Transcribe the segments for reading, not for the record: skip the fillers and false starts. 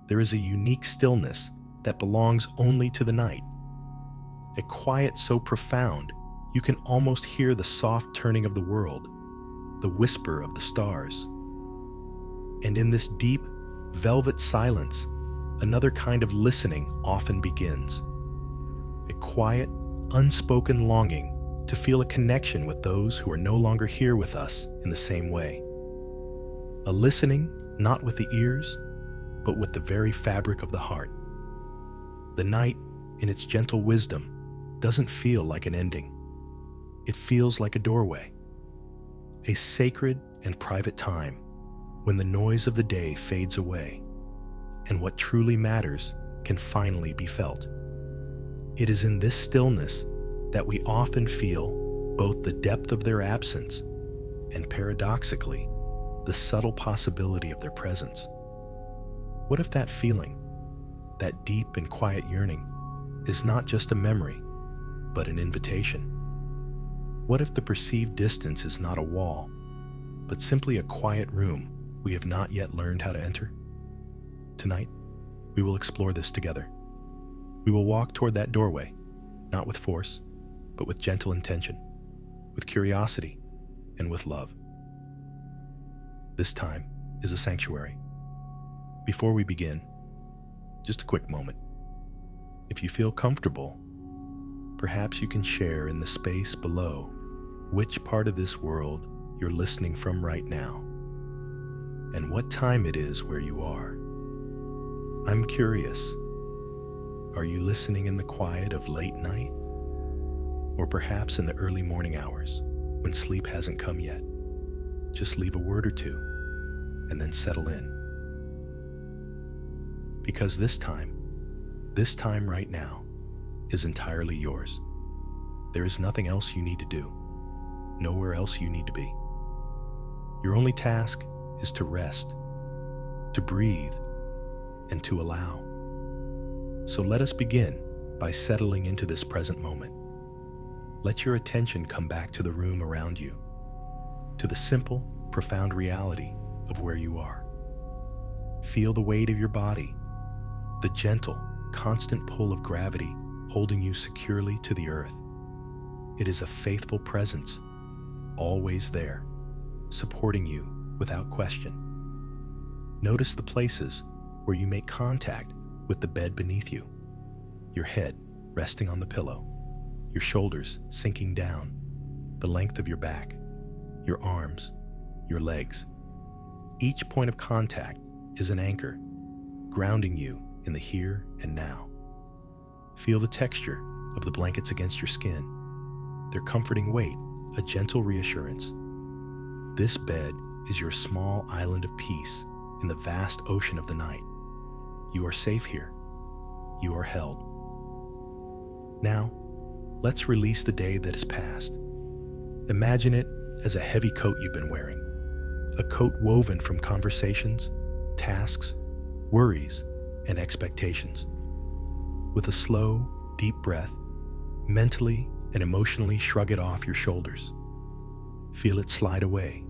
there is a unique stillness that belongs only to the night. A quiet so profound, you can almost hear the soft turning of the world, the whisper of the stars. And in this deep, velvet silence, another kind of listening often begins. A quiet, unspoken longing to feel a connection with those who are no longer here with us in the same way. A listening not with the ears, but with the very fabric of the heart. The night, in its gentle wisdom, doesn't feel like an ending. It feels like a doorway, a sacred and private time when the noise of the day fades away and what truly matters can finally be felt. It is in this stillness that we often feel both the depth of their absence and, paradoxically, the subtle possibility of their presence. What if that feeling, that deep and quiet yearning, is not just a memory, but an invitation? What if the perceived distance is not a wall, but simply a quiet room we have not yet learned how to enter? Tonight, we will explore this together. We will walk toward that doorway, not with force, but with gentle intention, with curiosity, and with love. This time is a sanctuary. Before we begin, just a quick moment. If you feel comfortable, perhaps you can share in the space below which part of this world you're listening from right now, and what time it is where you are. I'm curious, are you listening in the quiet of late night? Or perhaps in the early morning hours when sleep hasn't come yet? Just leave a word or two and then settle in. Because this time right now, is entirely yours. There is nothing else you need to do, nowhere else you need to be. Your only task is to rest, to breathe, and to allow. So let us begin by settling into this present moment. Let your attention come back to the room around you, to the simple, profound reality of where you are. Feel the weight of your body, the gentle, constant pull of gravity holding you securely to the earth. It is a faithful presence, always there, supporting you without question. Notice the places where you make contact with the bed beneath you, your head resting on the pillow, your shoulders sinking down, the length of your back, your arms, your legs. Each point of contact is an anchor, grounding you in the here and now. Feel the texture of the blankets against your skin, their comforting weight, a gentle reassurance. This bed is your small island of peace in the vast ocean of the night. You are safe here. You are held. Now, let's release the day that has passed. Imagine it as a heavy coat you've been wearing, a coat woven from conversations, tasks, worries, and expectations. With a slow, deep breath, mentally and emotionally shrug it off your shoulders. Feel it slide away,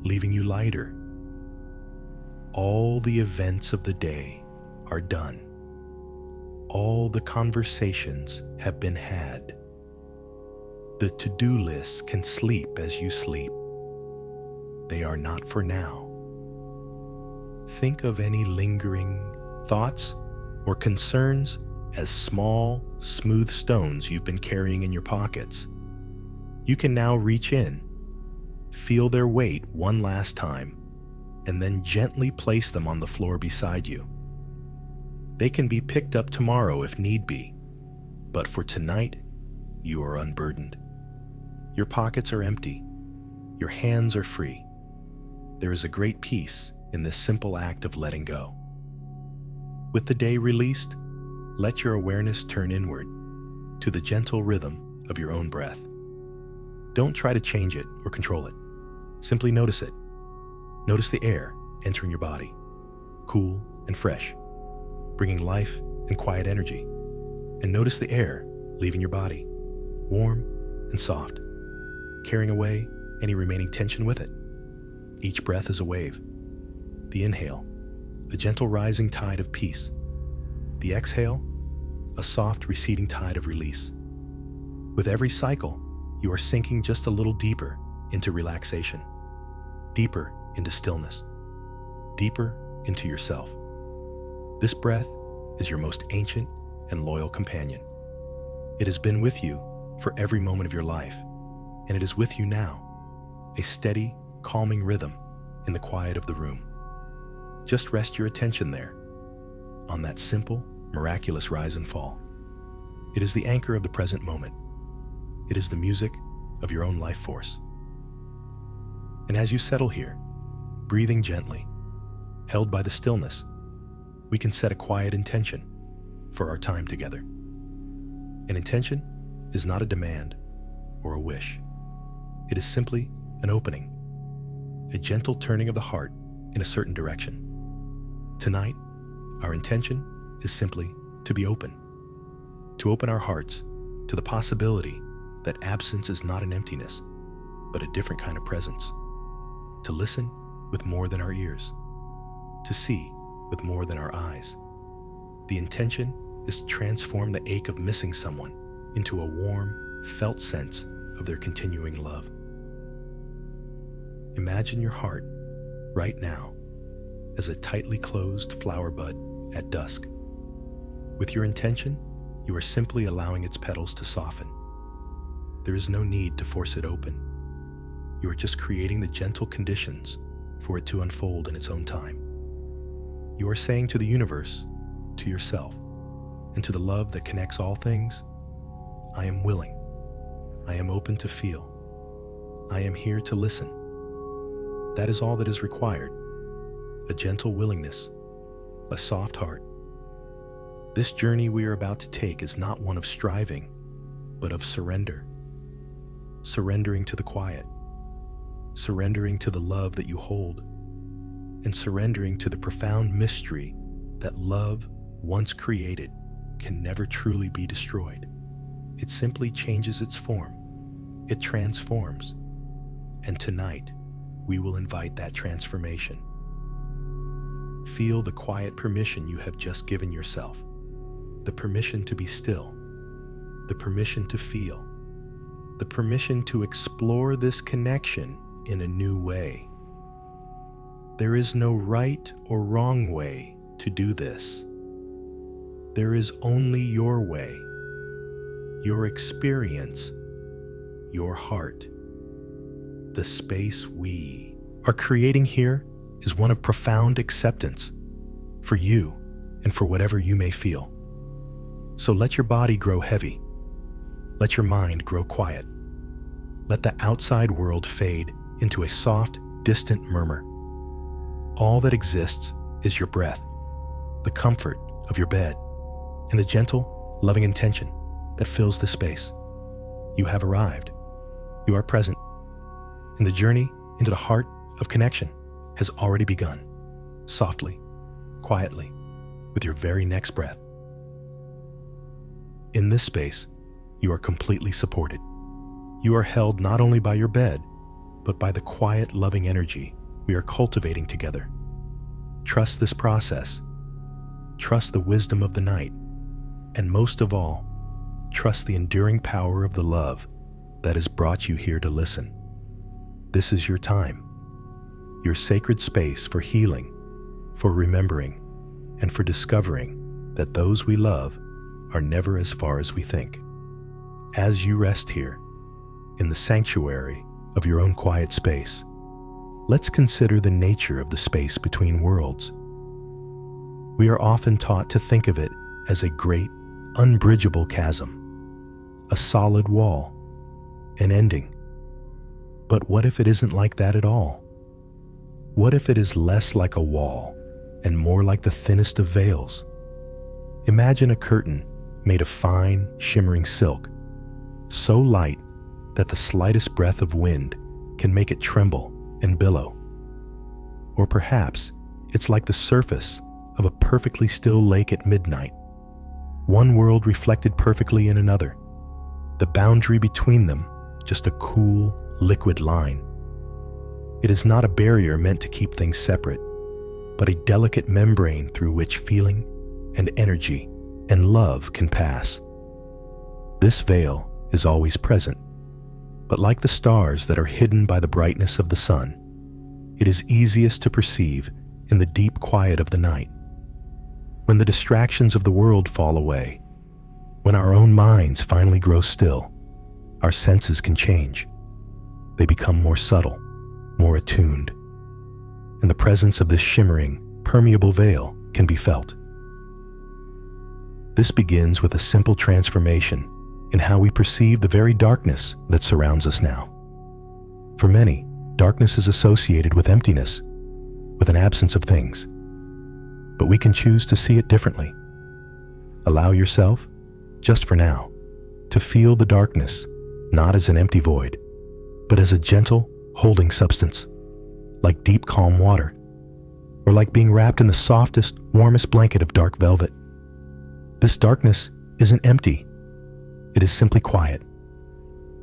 leaving you lighter. All the events of the day are done. All the conversations have been had. The to-do lists can sleep as you sleep. They are not for now. Think of any lingering thoughts or concerns as small, smooth stones you've been carrying in your pockets. You can now reach in, feel their weight one last time, and then gently place them on the floor beside you. They can be picked up tomorrow if need be, but for tonight, you are unburdened. Your pockets are empty. Your hands are free. There is a great peace in this simple act of letting go. With the day released, let your awareness turn inward to the gentle rhythm of your own breath. Don't try to change it or control it. Simply notice it. Notice the air entering your body, cool and fresh, bringing life and quiet energy. And notice the air leaving your body, warm and soft, carrying away any remaining tension with it. Each breath is a wave. The inhale, a gentle rising tide of peace. The exhale, a soft receding tide of release. With every cycle, you are sinking just a little deeper into relaxation, deeper into stillness, deeper into yourself. This breath is your most ancient and loyal companion. It has been with you for every moment of your life, and it is with you now, a steady, calming rhythm in the quiet of the room. Just rest your attention there, on that simple, miraculous rise and fall. It is the anchor of the present moment. It is the music of your own life force. And as you settle here, breathing gently, held by the stillness, we can set a quiet intention for our time together. An intention is not a demand or a wish. It is simply an opening, a gentle turning of the heart in a certain direction. Tonight, our intention is simply to be open, to open our hearts to the possibility that absence is not an emptiness, but a different kind of presence, to listen with more than our ears, to see with more than our eyes. The intention is to transform the ache of missing someone into a warm, felt sense of their continuing love. Imagine your heart, right now, as a tightly closed flower bud at dusk. With your intention, you are simply allowing its petals to soften. There is no need to force it open. You are just creating the gentle conditions for it to unfold in its own time. You are saying to the universe, to yourself, and to the love that connects all things, I am willing. I am open to feel. I am here to listen. That is all that is required. A gentle willingness, a soft heart. This journey we are about to take is not one of striving, but of surrender. Surrendering to the quiet, surrendering to the love that you hold, and surrendering to the profound mystery that love, once created, can never truly be destroyed. It simply changes its form. It transforms. And tonight, we will invite that transformation. Feel the quiet permission you have just given yourself. The permission to be still. The permission to feel. The permission to explore this connection in a new way. There is no right or wrong way to do this. There is only your way, your experience, your heart. The space we are creating here is one of profound acceptance for you and for whatever you may feel. So let your body grow heavy. Let your mind grow quiet. Let the outside world fade into a soft, distant murmur. All that exists is your breath, the comfort of your bed, and the gentle, loving intention that fills the space. You have arrived. You are present. And the journey into the heart of connection has already begun, softly, quietly, with your very next breath. In this space, you are completely supported. You are held not only by your bed, but by the quiet, loving energy we are cultivating together. Trust this process. Trust the wisdom of the night. And most of all, trust the enduring power of the love that has brought you here to listen. This is your time, your sacred space for healing, for remembering, and for discovering that those we love are never as far as we think. As you rest here, in the sanctuary of your own quiet space, let's consider the nature of the space between worlds. We are often taught to think of it as a great, unbridgeable chasm, a solid wall, an ending. But what if it isn't like that at all? What if it is less like a wall and more like the thinnest of veils? Imagine a curtain made of fine, shimmering silk, so light that the slightest breath of wind can make it tremble and billow. Or perhaps it's like the surface of a perfectly still lake at midnight, one world reflected perfectly in another, the boundary between them just a cool, liquid line. It is not a barrier meant to keep things separate. but a delicate membrane through which feeling and energy and love can pass. This veil is always present, but like the stars that are hidden by the brightness of the sun, it is easiest to perceive in the deep quiet of the night. When the distractions of the world fall away, when our own minds finally grow still, our senses can change. They become more subtle, more attuned, and the presence of this shimmering, permeable veil can be felt. This begins with a simple transformation in how we perceive the very darkness that surrounds us now. For many, darkness is associated with emptiness, with an absence of things. But we can choose to see it differently. Allow yourself, just for now, to feel the darkness not as an empty void, but as a gentle, holding substance, like deep, calm water, or like being wrapped in the softest, warmest blanket of dark velvet. This darkness isn't empty. It is simply quiet.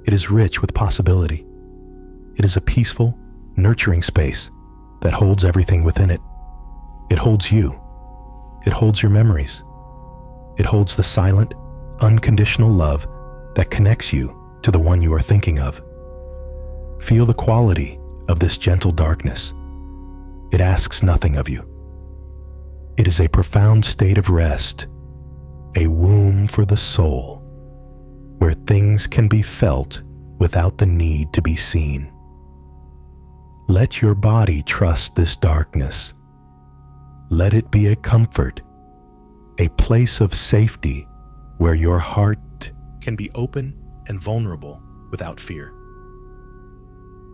It is rich with possibility. It is a peaceful, nurturing space that holds everything within it. It holds you. It holds your memories. It holds the silent, unconditional love that connects you to the one you are thinking of. Feel the quality of this gentle darkness. It asks nothing of you. It is a profound state of rest, a womb for the soul, where things can be felt without the need to be seen. Let your body trust this darkness. Let it be a comfort, a place of safety where your heart can be open and vulnerable without fear.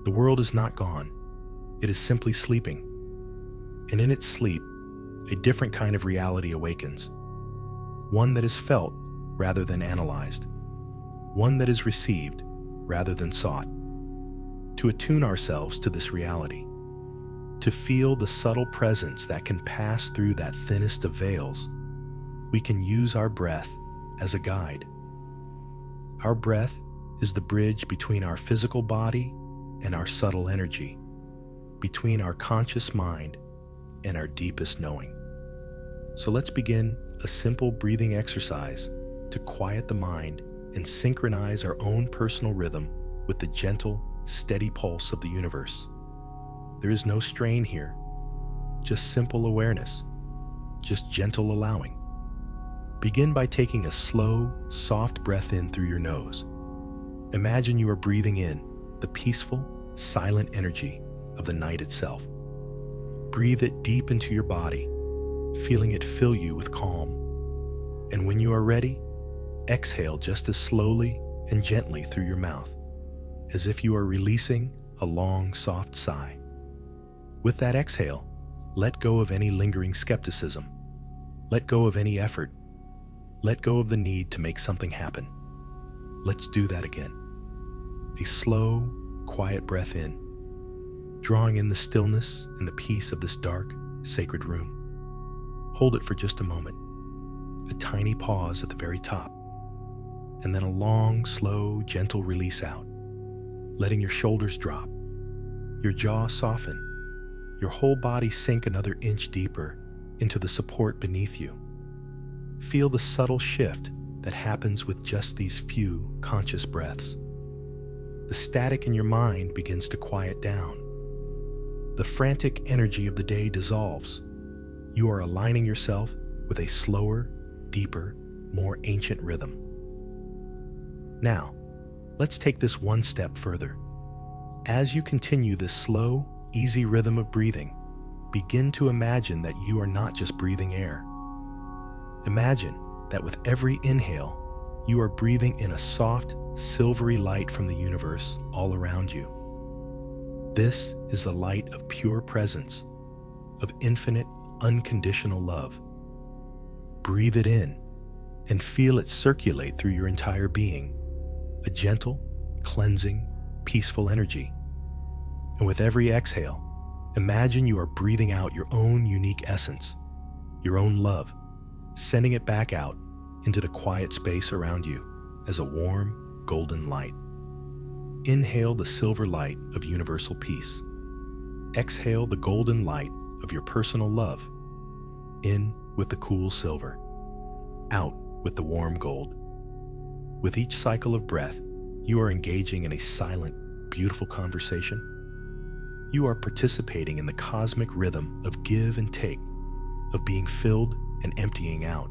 The world is not gone. It is simply sleeping. And in its sleep, a different kind of reality awakens. One that is felt rather than analyzed. One that is received rather than sought. To attune ourselves to this reality, to feel the subtle presence that can pass through that thinnest of veils, we can use our breath as a guide. Our breath is the bridge between our physical body and our subtle energy, between our conscious mind and our deepest knowing. So let's begin a simple breathing exercise to quiet the mind and synchronize our own personal rhythm with the gentle, steady pulse of the universe. There is no strain here, just simple awareness, just gentle allowing. Begin by taking a slow, soft breath in through your nose. Imagine you are breathing in the peaceful, silent energy of the night itself. Breathe it deep into your body, feeling it fill you with calm. And when you are ready, exhale just as slowly and gently through your mouth, as if you are releasing a long, soft sigh. With that exhale, let go of any lingering skepticism. Let go of any effort. Let go of the need to make something happen. Let's do that again. A slow, quiet breath in, drawing in the stillness and the peace of this dark, sacred room. Hold it for just a moment. A tiny pause at the very top, and then a long, slow, gentle release out, letting your shoulders drop, your jaw soften, your whole body sink another inch deeper into the support beneath you. Feel the subtle shift that happens with just these few conscious breaths. The static in your mind begins to quiet down. The frantic energy of the day dissolves. You are aligning yourself with a slower, deeper, more ancient rhythm. Now, let's take this one step further. As you continue this slow, easy rhythm of breathing, begin to imagine that you are not just breathing air. Imagine that with every inhale, you are breathing in a soft, silvery light from the universe all around you. This is the light of pure presence, of infinite, unconditional love. Breathe it in and feel it circulate through your entire being, a gentle, cleansing, peaceful energy. And with every exhale, imagine you are breathing out your own unique essence, your own love, sending it back out into the quiet space around you as a warm, golden light. Inhale the silver light of universal peace. Exhale the golden light of your personal love. In with the cool silver, out with the warm gold. With each cycle of breath, you are engaging in a silent, beautiful conversation. You are participating in the cosmic rhythm of give and take, of being filled and emptying out.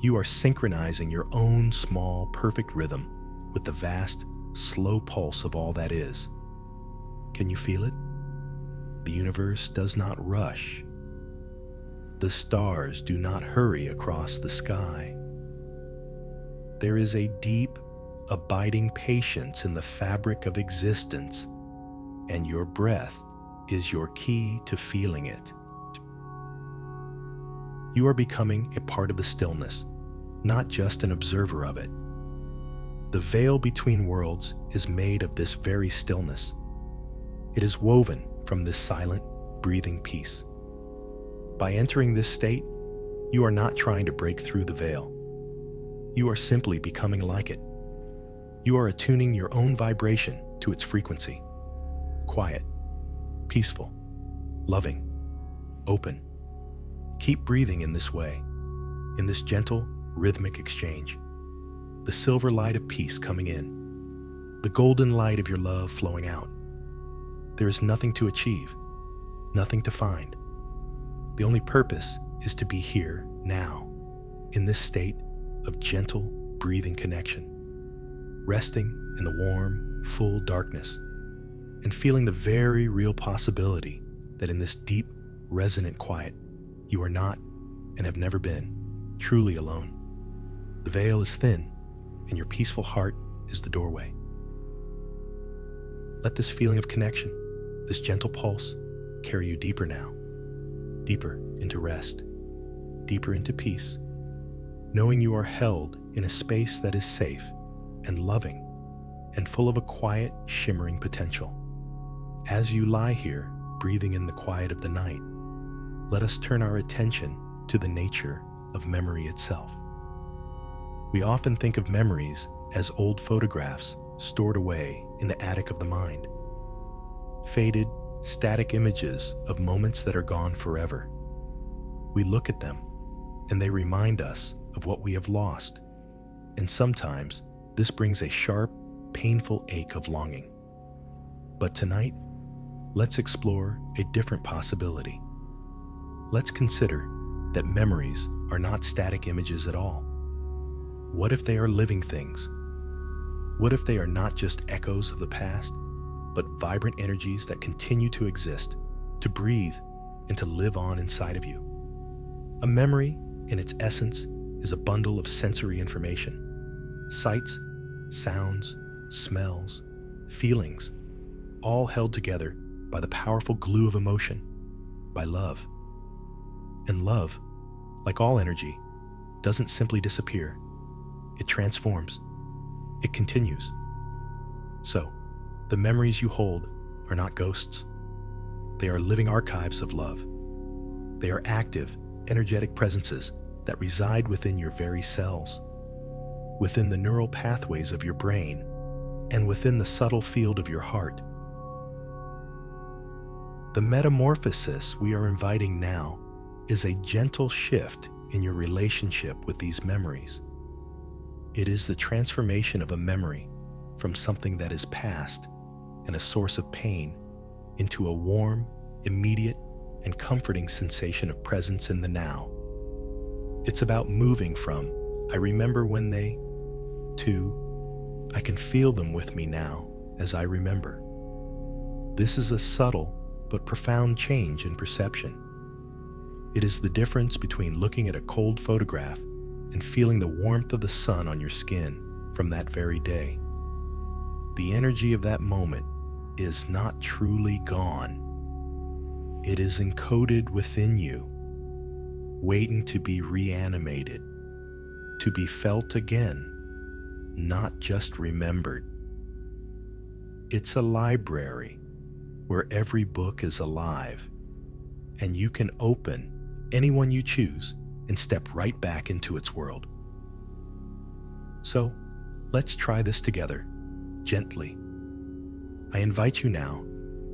You are synchronizing your own small, perfect rhythm with the vast, slow pulse of all that is. Can you feel it? The universe does not rush. The stars do not hurry across the sky. There is a deep, abiding patience in the fabric of existence, and your breath is your key to feeling it. You are becoming a part of the stillness, not just an observer of it. The veil between worlds is made of this very stillness. It is woven from this silent, breathing peace. By entering this state, you are not trying to break through the veil. You are simply becoming like it. You are attuning your own vibration to its frequency. Quiet, peaceful, loving, open. Keep breathing in this way, in this gentle, rhythmic exchange. The silver light of peace coming in, the golden light of your love flowing out. There is nothing to achieve, nothing to find. The only purpose is to be here, now, in this state of gentle, breathing connection, resting in the warm, full darkness, and feeling the very real possibility that in this deep, resonant quiet, you are not, and have never been, truly alone. The veil is thin, and your peaceful heart is the doorway. Let this feeling of connection, this gentle pulse, carry you deeper now, deeper into rest, deeper into peace, knowing you are held in a space that is safe and loving and full of a quiet, shimmering potential. As you lie here, breathing in the quiet of the night, let us turn our attention to the nature of memory itself. We often think of memories as old photographs stored away in the attic of the mind. Faded, static images of moments that are gone forever. We look at them, and they remind us of what we have lost. And sometimes, this brings a sharp, painful ache of longing. But tonight, let's explore a different possibility. Let's consider that memories are not static images at all. What if they are living things? What if they are not just echoes of the past, but vibrant energies that continue to exist, to breathe, and to live on inside of you? A memory, in its essence, is a bundle of sensory information. Sights, sounds, smells, feelings, all held together by the powerful glue of emotion, by love. And love, like all energy, doesn't simply disappear. It transforms. It continues. So, the memories you hold are not ghosts. They are living archives of love. They are active, energetic presences that reside within your very cells, within the neural pathways of your brain, and within the subtle field of your heart. The metamorphosis we are inviting now is a gentle shift in your relationship with these memories. It is the transformation of a memory from something that is past and a source of pain into a warm, immediate, and comforting sensation of presence in the now. It's about moving from, I remember when they, to, I can feel them with me now as I remember. This is a subtle but profound change in perception. It is the difference between looking at a cold photograph and feeling the warmth of the sun on your skin from that very day. The energy of that moment is not truly gone. It is encoded within you, waiting to be reanimated, to be felt again, not just remembered. It's a library where every book is alive, and you can open any one you choose and step right back into its world. So, let's try this together, gently. I invite you now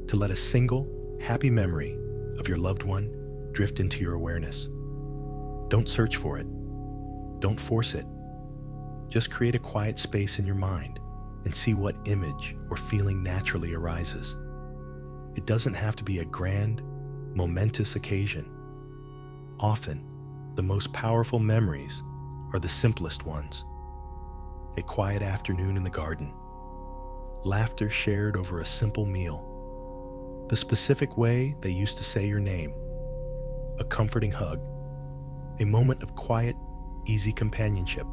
to let a single, happy memory of your loved one drift into your awareness. Don't search for it. Don't force it. Just create a quiet space in your mind and see what image or feeling naturally arises. It doesn't have to be a grand, momentous occasion. Often, the most powerful memories are the simplest ones. A quiet afternoon in the garden, laughter shared over a simple meal, the specific way they used to say your name, a comforting hug, a moment of quiet, easy companionship.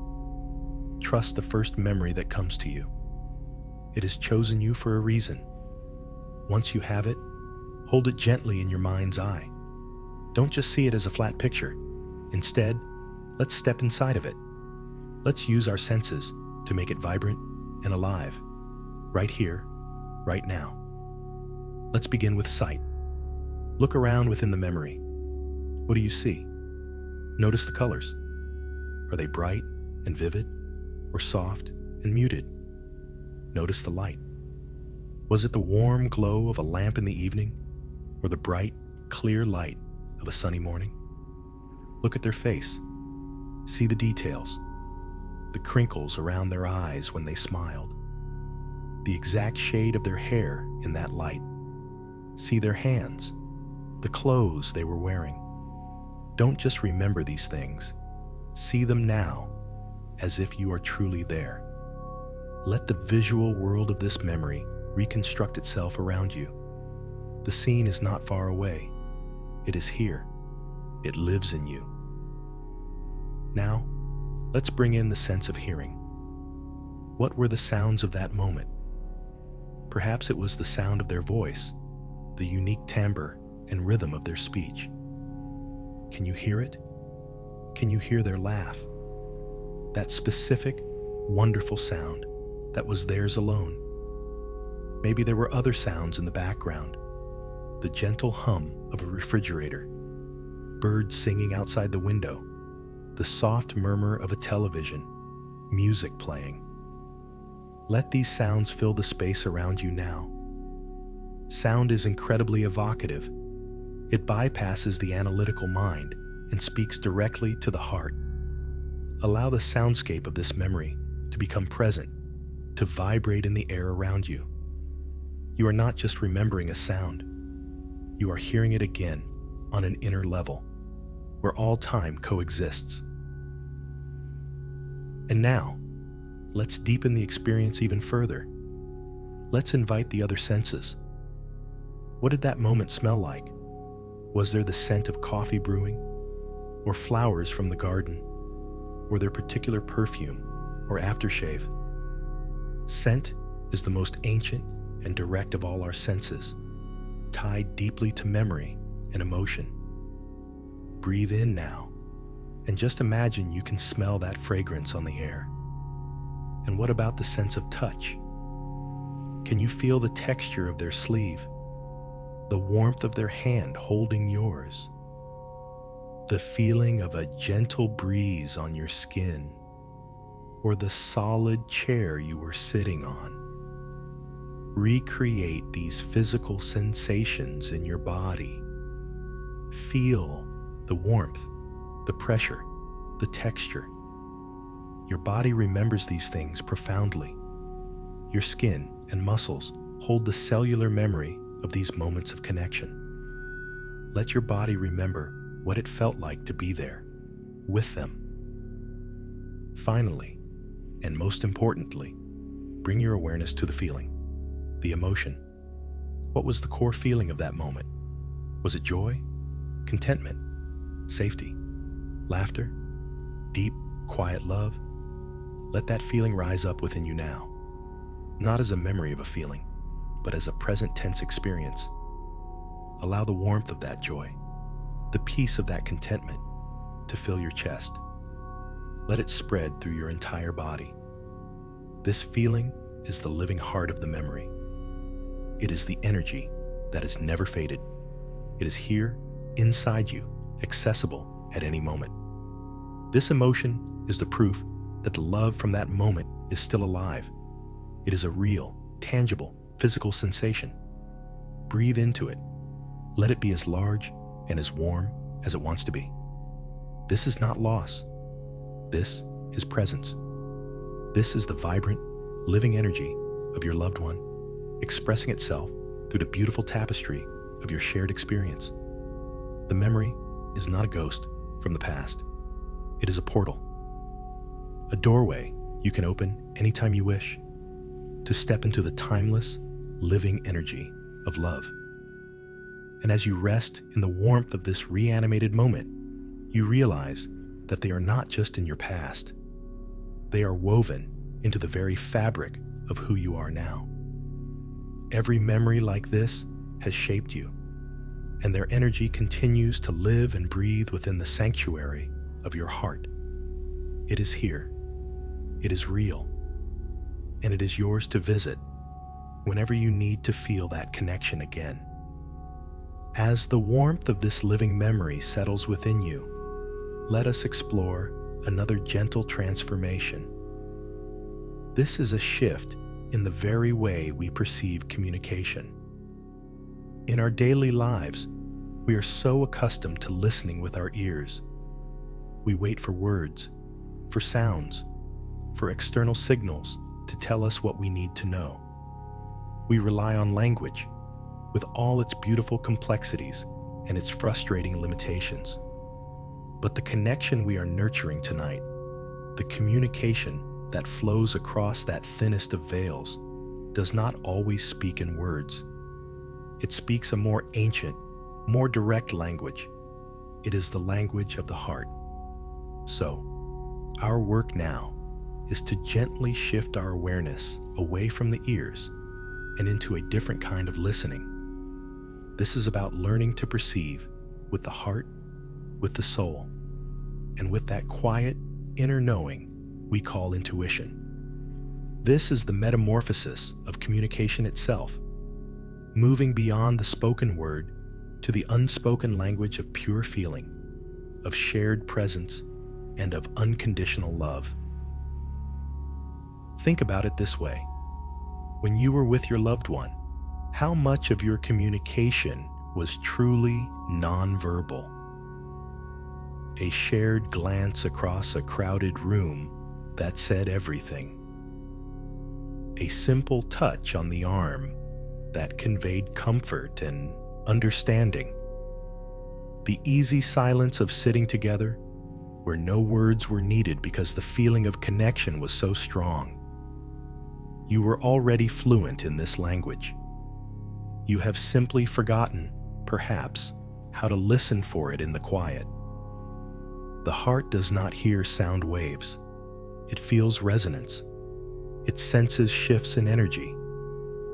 Trust the first memory that comes to you. It has chosen you for a reason. Once you have it, hold it gently in your mind's eye. Don't just see it as a flat picture. Instead, let's step inside of it. Let's use our senses to make it vibrant and alive, right here, right now. Let's begin with sight. Look around within the memory. What do you see? Notice the colors. Are they bright and vivid, or soft and muted? Notice the light. Was it the warm glow of a lamp in the evening, or the bright, clear light of a sunny morning? Look at their face. See the details. The crinkles around their eyes when they smiled. The exact shade of their hair in that light. See their hands, the clothes they were wearing. Don't just remember these things. See them now, as if you are truly there. Let the visual world of this memory reconstruct itself around you. The scene is not far away. It is here. It lives in you. Now, let's bring in the sense of hearing. What were the sounds of that moment? Perhaps it was the sound of their voice, the unique timbre and rhythm of their speech. Can you hear it? Can you hear their laugh? That specific, wonderful sound that was theirs alone. Maybe there were other sounds in the background. The gentle hum of a refrigerator, birds singing outside the window, the soft murmur of a television, music playing. Let these sounds fill the space around you now. Sound is incredibly evocative. It bypasses the analytical mind and speaks directly to the heart. Allow the soundscape of this memory to become present, to vibrate in the air around you. You are not just remembering a sound. You are hearing it again on an inner level, where all time coexists. And now, let's deepen the experience even further. Let's invite the other senses. What did that moment smell like? Was there the scent of coffee brewing, or flowers from the garden, or their particular perfume or aftershave? Scent is the most ancient and direct of all our senses, tied deeply to memory and emotion. Breathe in now, and just imagine you can smell that fragrance on the air. And what about the sense of touch? Can you feel the texture of their sleeve, the warmth of their hand holding yours, the feeling of a gentle breeze on your skin, or the solid chair you were sitting on? Recreate these physical sensations in your body. Feel the warmth, the pressure, the texture. Your body remembers these things profoundly. Your skin and muscles hold the cellular memory of these moments of connection. Let your body remember what it felt like to be there, with them. Finally, and most importantly, bring your awareness to the feeling, the emotion. What was the core feeling of that moment? Was it joy, contentment, safety, laughter, deep, quiet love? Let that feeling rise up within you now, not as a memory of a feeling, but as a present tense experience. Allow the warmth of that joy, the peace of that contentment, to fill your chest. Let it spread through your entire body. This feeling is the living heart of the memory. It is the energy that has never faded. It is here, inside you, accessible at any moment. This emotion is the proof that the love from that moment is still alive. It is a real, tangible, physical sensation. Breathe into it. Let it be as large and as warm as it wants to be. This is not loss. This is presence. This is the vibrant, living energy of your loved one, expressing itself through the beautiful tapestry of your shared experience. The memory is not a ghost from the past. It is a portal, a doorway you can open anytime you wish to step into the timeless, living energy of love. And as you rest in the warmth of this reanimated moment, you realize that they are not just in your past. They are woven into the very fabric of who you are now. Every memory like this has shaped you, and their energy continues to live and breathe within the sanctuary of your heart. It is here. It is real. And it is yours to visit whenever you need to feel that connection again. As the warmth of this living memory settles within you, let us explore another gentle transformation. This is a shift in the very way we perceive communication. In our daily lives, we are so accustomed to listening with our ears. We wait for words, for sounds, for external signals to tell us what we need to know. We rely on language, with all its beautiful complexities and its frustrating limitations. But the connection we are nurturing tonight, the communication that flows across that thinnest of veils, does not always speak in words. It speaks a more ancient, more direct language. It is the language of the heart. So, our work now is to gently shift our awareness away from the ears and into a different kind of listening. This is about learning to perceive with the heart, with the soul, and with that quiet inner knowing we call intuition. This is the metamorphosis of communication itself, moving beyond the spoken word to the unspoken language of pure feeling, of shared presence, and of unconditional love. Think about it this way. When you were with your loved one, how much of your communication was truly nonverbal? A shared glance across a crowded room that said everything. A simple touch on the arm that conveyed comfort and understanding. The easy silence of sitting together where no words were needed because the feeling of connection was so strong. You were already fluent in this language. You have simply forgotten, perhaps, how to listen for it in the quiet. The heart does not hear sound waves. It feels resonance. It senses shifts in energy.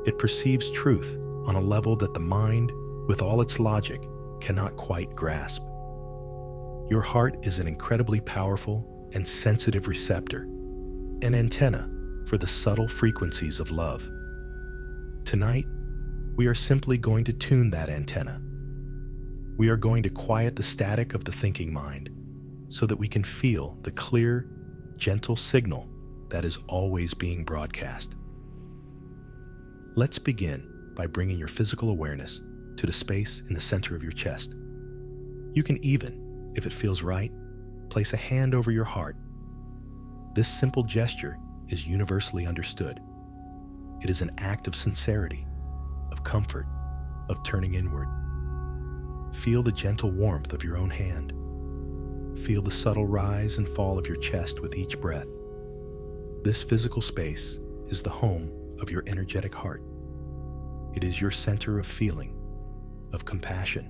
It perceives truth on a level that the mind, with all its logic, cannot quite grasp. Your heart is an incredibly powerful and sensitive receptor, an antenna for the subtle frequencies of love. Tonight, we are simply going to tune that antenna. We are going to quiet the static of the thinking mind so that we can feel the clear, gentle signal that is always being broadcast. Let's begin by bringing your physical awareness to the space in the center of your chest. You can even, if it feels right, place a hand over your heart. This simple gesture is universally understood. It is an act of sincerity, of comfort, of turning inward. Feel the gentle warmth of your own hand. Feel the subtle rise and fall of your chest with each breath. This physical space is the home of your energetic heart. It is your center of feeling, of compassion,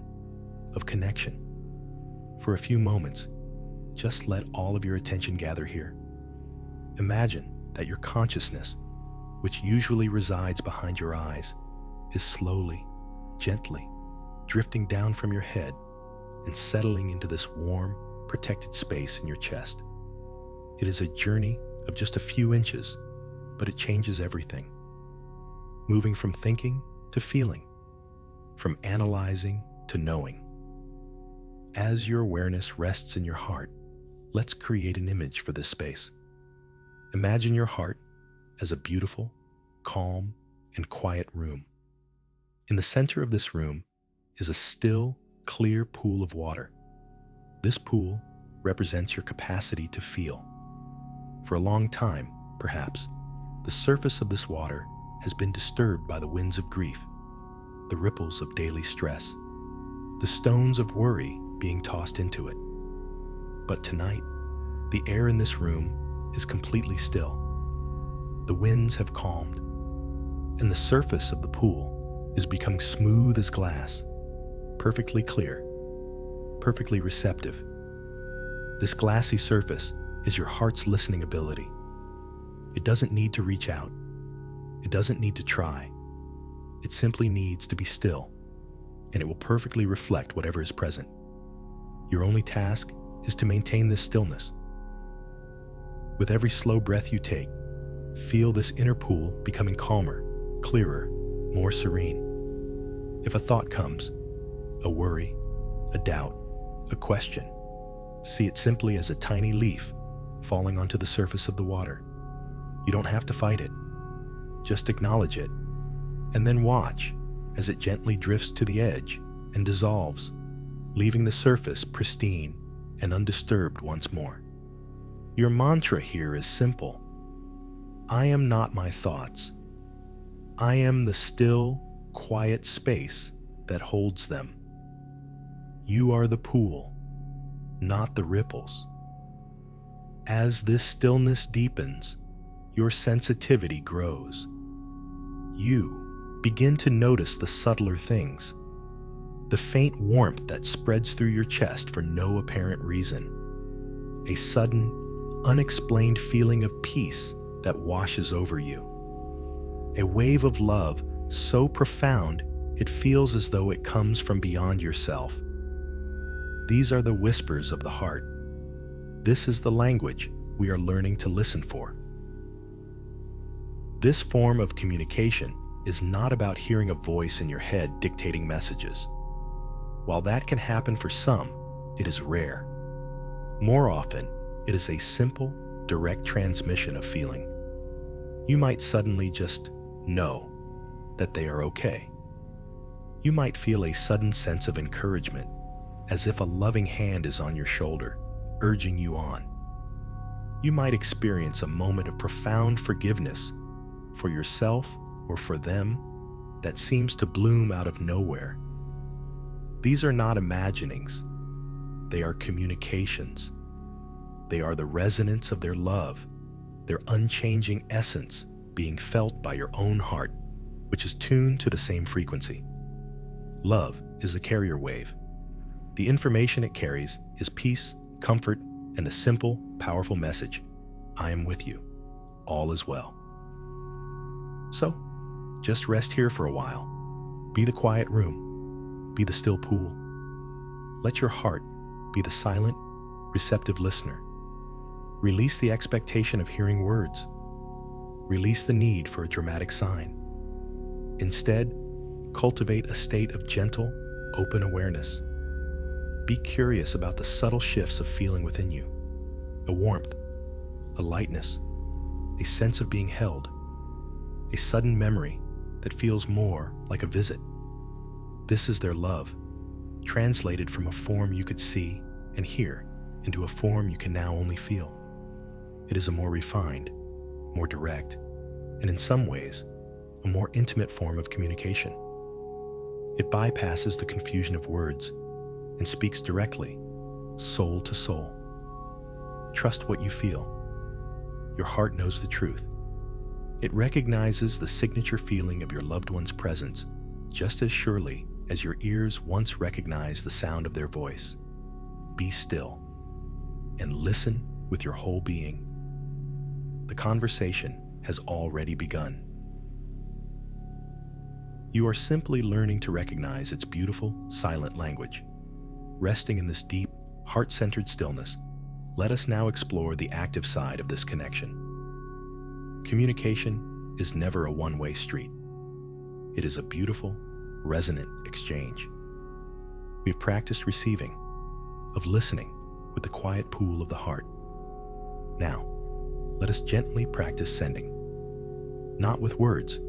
of connection. For a few moments, just let all of your attention gather here. Imagine that your consciousness, which usually resides behind your eyes, is slowly, gently drifting down from your head and settling into this warm, protected space in your chest. It is a journey of just a few inches, but it changes everything. Moving from thinking to feeling, from analyzing to knowing. As your awareness rests in your heart, let's create an image for this space. Imagine your heart as a beautiful, calm, and quiet room. In the center of this room is a still, clear pool of water. This pool represents your capacity to feel. For a long time, perhaps, the surface of this water has been disturbed by the winds of grief, the ripples of daily stress, the stones of worry being tossed into it. But tonight, the air in this room is completely still. The winds have calmed, and the surface of the pool is becoming smooth as glass, perfectly clear, perfectly receptive. This glassy surface is your heart's listening ability. It doesn't need to reach out. It doesn't need to try. It simply needs to be still, and it will perfectly reflect whatever is present. Your only task is to maintain this stillness. With every slow breath you take, feel this inner pool becoming calmer, clearer, more serene. If a thought comes, a worry, a doubt, a question, see it simply as a tiny leaf falling onto the surface of the water. You don't have to fight it. Just acknowledge it, and then watch as it gently drifts to the edge and dissolves, leaving the surface pristine and undisturbed once more. Your mantra here is simple. I am not my thoughts. I am the still, quiet space that holds them. You are the pool, not the ripples. As this stillness deepens, your sensitivity grows. You begin to notice the subtler things, the faint warmth that spreads through your chest for no apparent reason, a sudden, unexplained feeling of peace that washes over you, a wave of love so profound it feels as though it comes from beyond yourself. These are the whispers of the heart. This is the language we are learning to listen for. This form of communication is not about hearing a voice in your head dictating messages. While that can happen for some, it is rare. More often, it is a simple, direct transmission of feeling. You might suddenly just know that they are okay. You might feel a sudden sense of encouragement, as if a loving hand is on your shoulder, urging you on. You might experience a moment of profound forgiveness for yourself or for them that seems to bloom out of nowhere. These are not imaginings. They are communications. They are the resonance of their love, their unchanging essence being felt by your own heart, which is tuned to the same frequency. Love is the carrier wave. The information it carries is peace, comfort, and the simple, powerful message, I am with you. All is well. So, just rest here for a while. Be the quiet room. Be the still pool. Let your heart be the silent, receptive listener. Release the expectation of hearing words. Release the need for a dramatic sign. Instead, cultivate a state of gentle, open awareness. Be curious about the subtle shifts of feeling within you. A warmth, a lightness, a sense of being held, a sudden memory that feels more like a visit. This is their love, translated from a form you could see and hear into a form you can now only feel. It is a more refined, more direct, and in some ways, a more intimate form of communication. It bypasses the confusion of words and speaks directly, soul to soul. Trust what you feel. Your heart knows the truth. It recognizes the signature feeling of your loved one's presence just as surely as your ears once recognized the sound of their voice. Be still and listen with your whole being. The conversation has already begun. You are simply learning to recognize its beautiful, silent language. Resting in this deep, heart-centered stillness, let us now explore the active side of this connection. Communication is never a one-way street. It is a beautiful, resonant exchange. We've practiced receiving, of listening with the quiet pool of the heart. Now, let us gently practice sending. Not with words,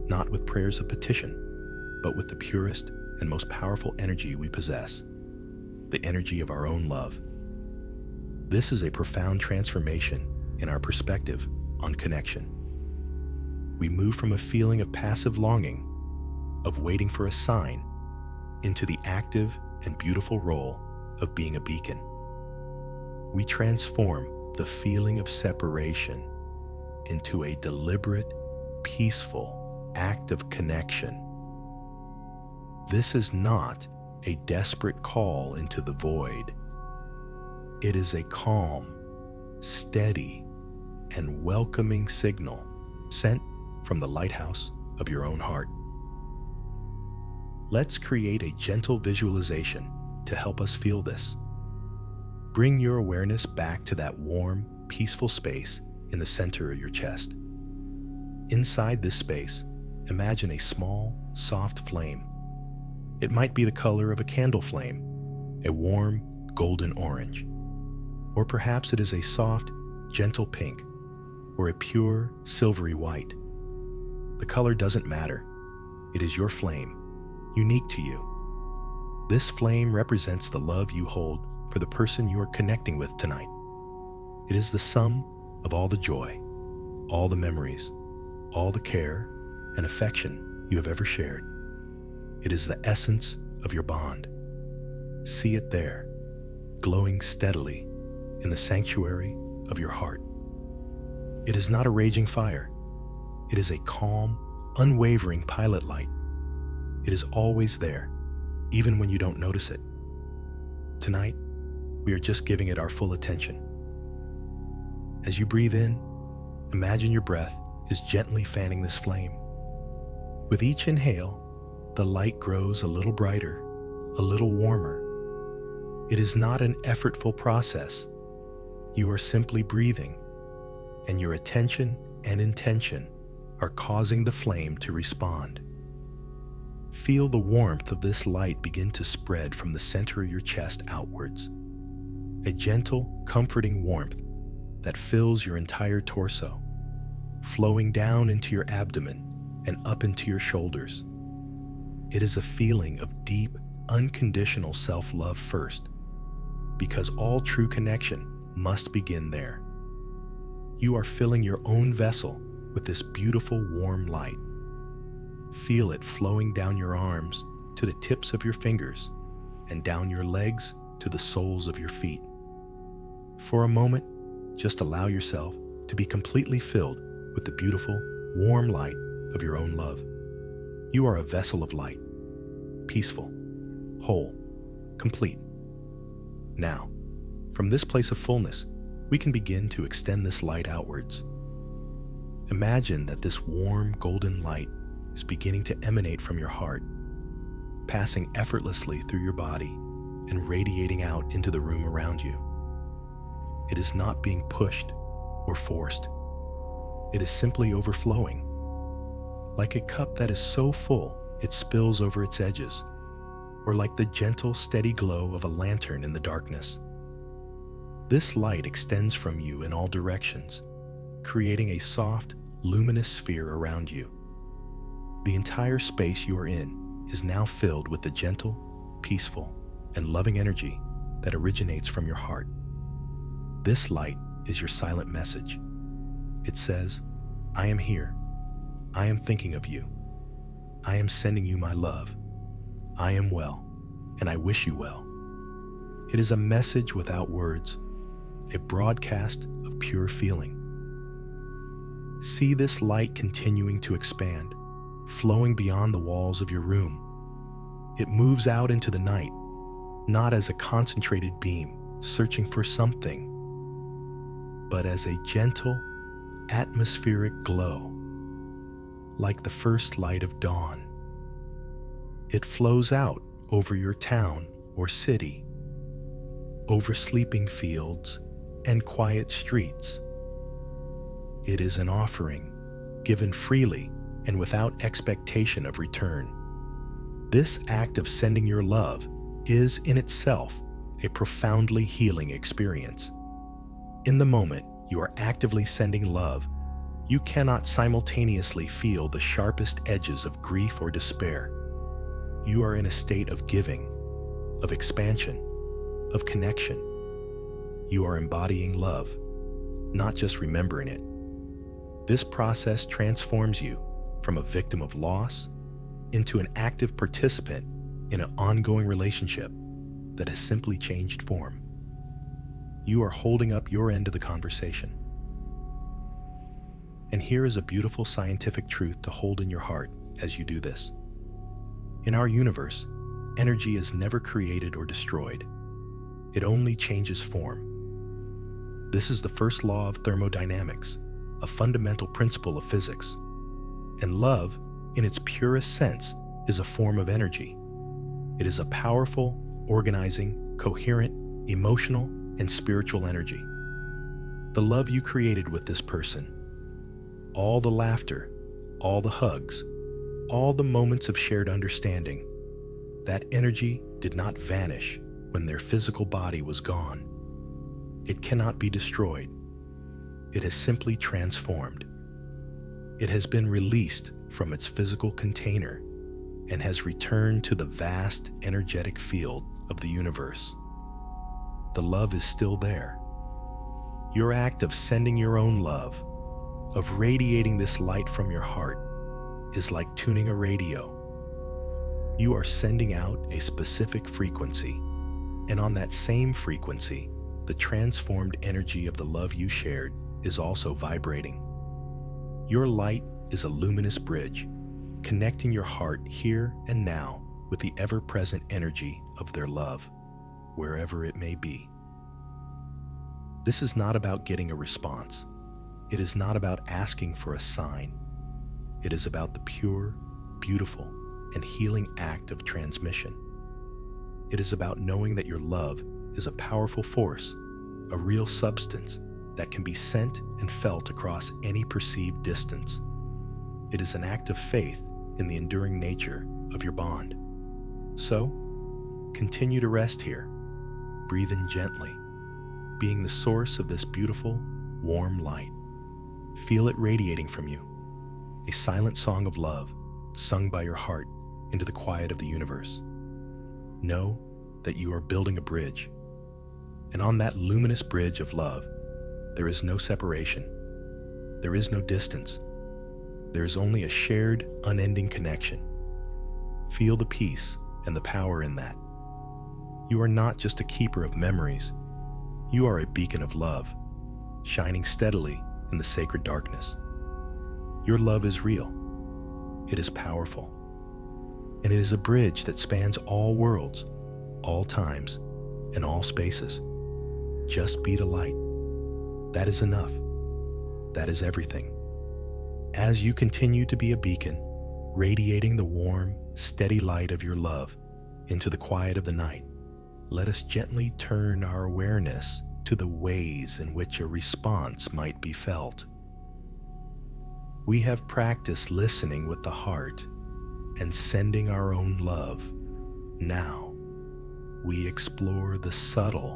not with prayers of petition, but with the purest and most powerful energy we possess, the energy of our own love. This is a profound transformation in our perspective on connection. We move from a feeling of passive longing, of waiting for a sign, into the active and beautiful role of being a beacon. We transform the feeling of separation into a deliberate, peaceful act of connection. This is not a desperate call into the void. It is a calm, steady, and welcoming signal sent from the lighthouse of your own heart. Let's create a gentle visualization to help us feel this. Bring your awareness back to that warm, peaceful space in the center of your chest. Inside this space, imagine a small, soft flame. It might be the color of a candle flame, a warm, golden orange. Or perhaps it is a soft, gentle pink, or a pure, silvery white. The color doesn't matter. It is your flame, unique to you. This flame represents the love you hold for the person you are connecting with tonight. It is the sum of all the joy, all the memories, all the care and affection you have ever shared. It is the essence of your bond. See it there, glowing steadily in the sanctuary of your heart. It is not a raging fire. It is a calm, unwavering pilot light. It is always there, even when you don't notice it. Tonight, we are just giving it our full attention. As you breathe in, imagine your breath is gently fanning this flame. With each inhale, the light grows a little brighter, a little warmer. It is not an effortful process. You are simply breathing, and your attention and intention are causing the flame to respond. Feel the warmth of this light begin to spread from the center of your chest outwards. A gentle, comforting warmth that fills your entire torso, flowing down into your abdomen and up into your shoulders. It is a feeling of deep, unconditional self-love first, because all true connection must begin there. You are filling your own vessel with this beautiful, warm light. Feel it flowing down your arms to the tips of your fingers and down your legs to the soles of your feet. For a moment, just allow yourself to be completely filled with the beautiful, warm light of your own love. You are a vessel of light, peaceful, whole, complete. Now, from this place of fullness, we can begin to extend this light outwards. Imagine that this warm, golden light is beginning to emanate from your heart, passing effortlessly through your body and radiating out into the room around you. It is not being pushed or forced. It is simply overflowing, like a cup that is so full it spills over its edges, or like the gentle, steady glow of a lantern in the darkness. This light extends from you in all directions, creating a soft, luminous sphere around you. The entire space you are in is now filled with the gentle, peaceful, and loving energy that originates from your heart. This light is your silent message. It says, I am here. I am thinking of you. I am sending you my love. I am well, and I wish you well. It is a message without words, a broadcast of pure feeling. See this light continuing to expand, flowing beyond the walls of your room. It moves out into the night, not as a concentrated beam searching for something, but as a gentle, atmospheric glow, like the first light of dawn. It flows out over your town or city, over sleeping fields and quiet streets. It is an offering, given freely and without expectation of return. This act of sending your love is in itself a profoundly healing experience. In the moment you are actively sending love, you cannot simultaneously feel the sharpest edges of grief or despair. You are in a state of giving, of expansion, of connection. You are embodying love, not just remembering it. This process transforms you from a victim of loss into an active participant in an ongoing relationship that has simply changed form. You are holding up your end of the conversation. And here is a beautiful scientific truth to hold in your heart as you do this. In our universe, energy is never created or destroyed. It only changes form. This is the first law of thermodynamics, a fundamental principle of physics. And love, in its purest sense, is a form of energy. It is a powerful, organizing, coherent, emotional, and spiritual energy. The love you created with this person, all the laughter, all the hugs, all the moments of shared understanding, that energy did not vanish when their physical body was gone. It cannot be destroyed. It has simply transformed. It has been released from its physical container and has returned to the vast energetic field of the universe. The love is still there. Your act of sending your own love, of radiating this light from your heart, is like tuning a radio. You are sending out a specific frequency, and on that same frequency, the transformed energy of the love you shared is also vibrating. Your light is a luminous bridge, connecting your heart here and now with the ever-present energy of their love, wherever it may be. This is not about getting a response. It is not about asking for a sign. It is about the pure, beautiful, and healing act of transmission. It is about knowing that your love is a powerful force, a real substance that can be sent and felt across any perceived distance. It is an act of faith in the enduring nature of your bond. So, continue to rest here. Breathe in gently, being the source of this beautiful, warm light. Feel it radiating from you, a silent song of love sung by your heart into the quiet of the universe. Know that you are building a bridge, and on that luminous bridge of love, there is no separation. There is no distance. There is only a shared, unending connection. Feel the peace and the power in that. You are not just a keeper of memories. You are a beacon of love, shining steadily in the sacred darkness. Your love is real. It is powerful. And it is a bridge that spans all worlds, all times, and all spaces. Just be the light. That is enough. That is everything. As you continue to be a beacon, radiating the warm, steady light of your love into the quiet of the night, let us gently turn our awareness to the ways in which a response might be felt. We have practiced listening with the heart and sending our own love. Now, we explore the subtle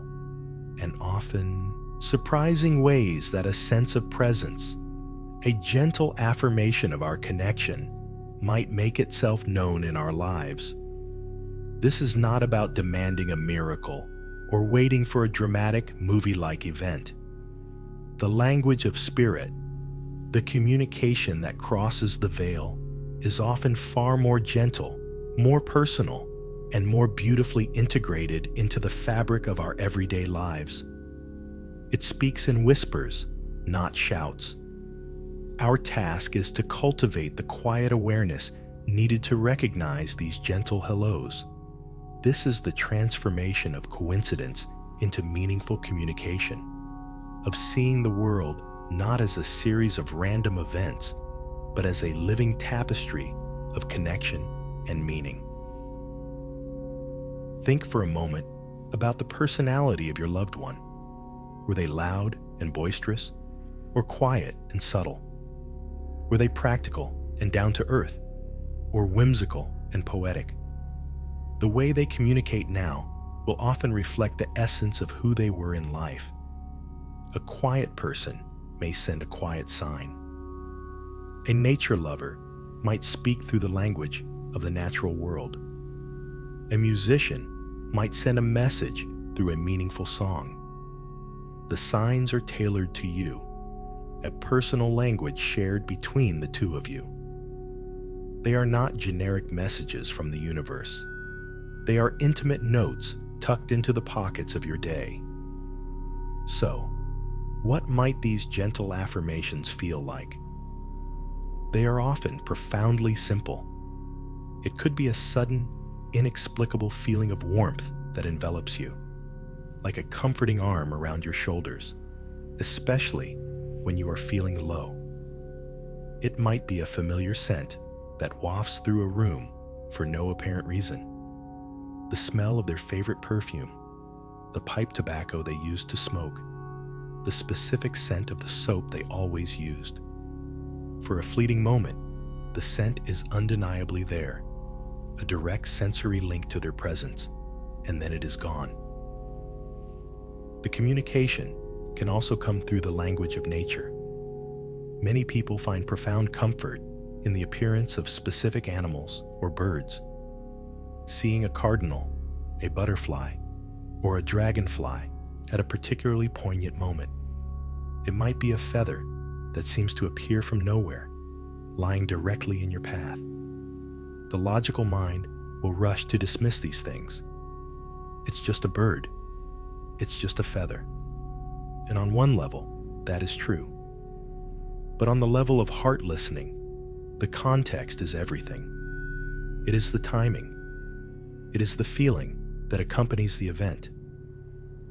and often surprising ways that a sense of presence, a gentle affirmation of our connection, might make itself known in our lives. This is not about demanding a miracle or waiting for a dramatic movie-like event. The language of spirit, the communication that crosses the veil, is often far more gentle, more personal, and more beautifully integrated into the fabric of our everyday lives. It speaks in whispers, not shouts. Our task is to cultivate the quiet awareness needed to recognize these gentle hellos. This is the transformation of coincidence into meaningful communication, of seeing the world not as a series of random events, but as a living tapestry of connection and meaning. Think for a moment about the personality of your loved one. Were they loud and boisterous, or quiet and subtle? Were they practical and down to earth, or whimsical and poetic? The way they communicate now will often reflect the essence of who they were in life. A quiet person may send a quiet sign. A nature lover might speak through the language of the natural world. A musician might send a message through a meaningful song. The signs are tailored to you, a personal language shared between the two of you. They are not generic messages from the universe. They are intimate notes tucked into the pockets of your day. So, what might these gentle affirmations feel like? They are often profoundly simple. It could be a sudden, inexplicable feeling of warmth that envelops you, like a comforting arm around your shoulders, especially when you are feeling low. It might be a familiar scent that wafts through a room for no apparent reason. The smell of their favorite perfume, the pipe tobacco they used to smoke, the specific scent of the soap they always used. For a fleeting moment, the scent is undeniably there, a direct sensory link to their presence, and then it is gone. The communication can also come through the language of nature. Many people find profound comfort in the appearance of specific animals or birds. Seeing a cardinal, a butterfly, or a dragonfly at a particularly poignant moment. It might be a feather that seems to appear from nowhere, lying directly in your path. The logical mind will rush to dismiss these things. It's just a bird. It's just a feather. And on one level, that is true. But on the level of heart listening, the context is everything. It is the timing. It is the feeling that accompanies the event.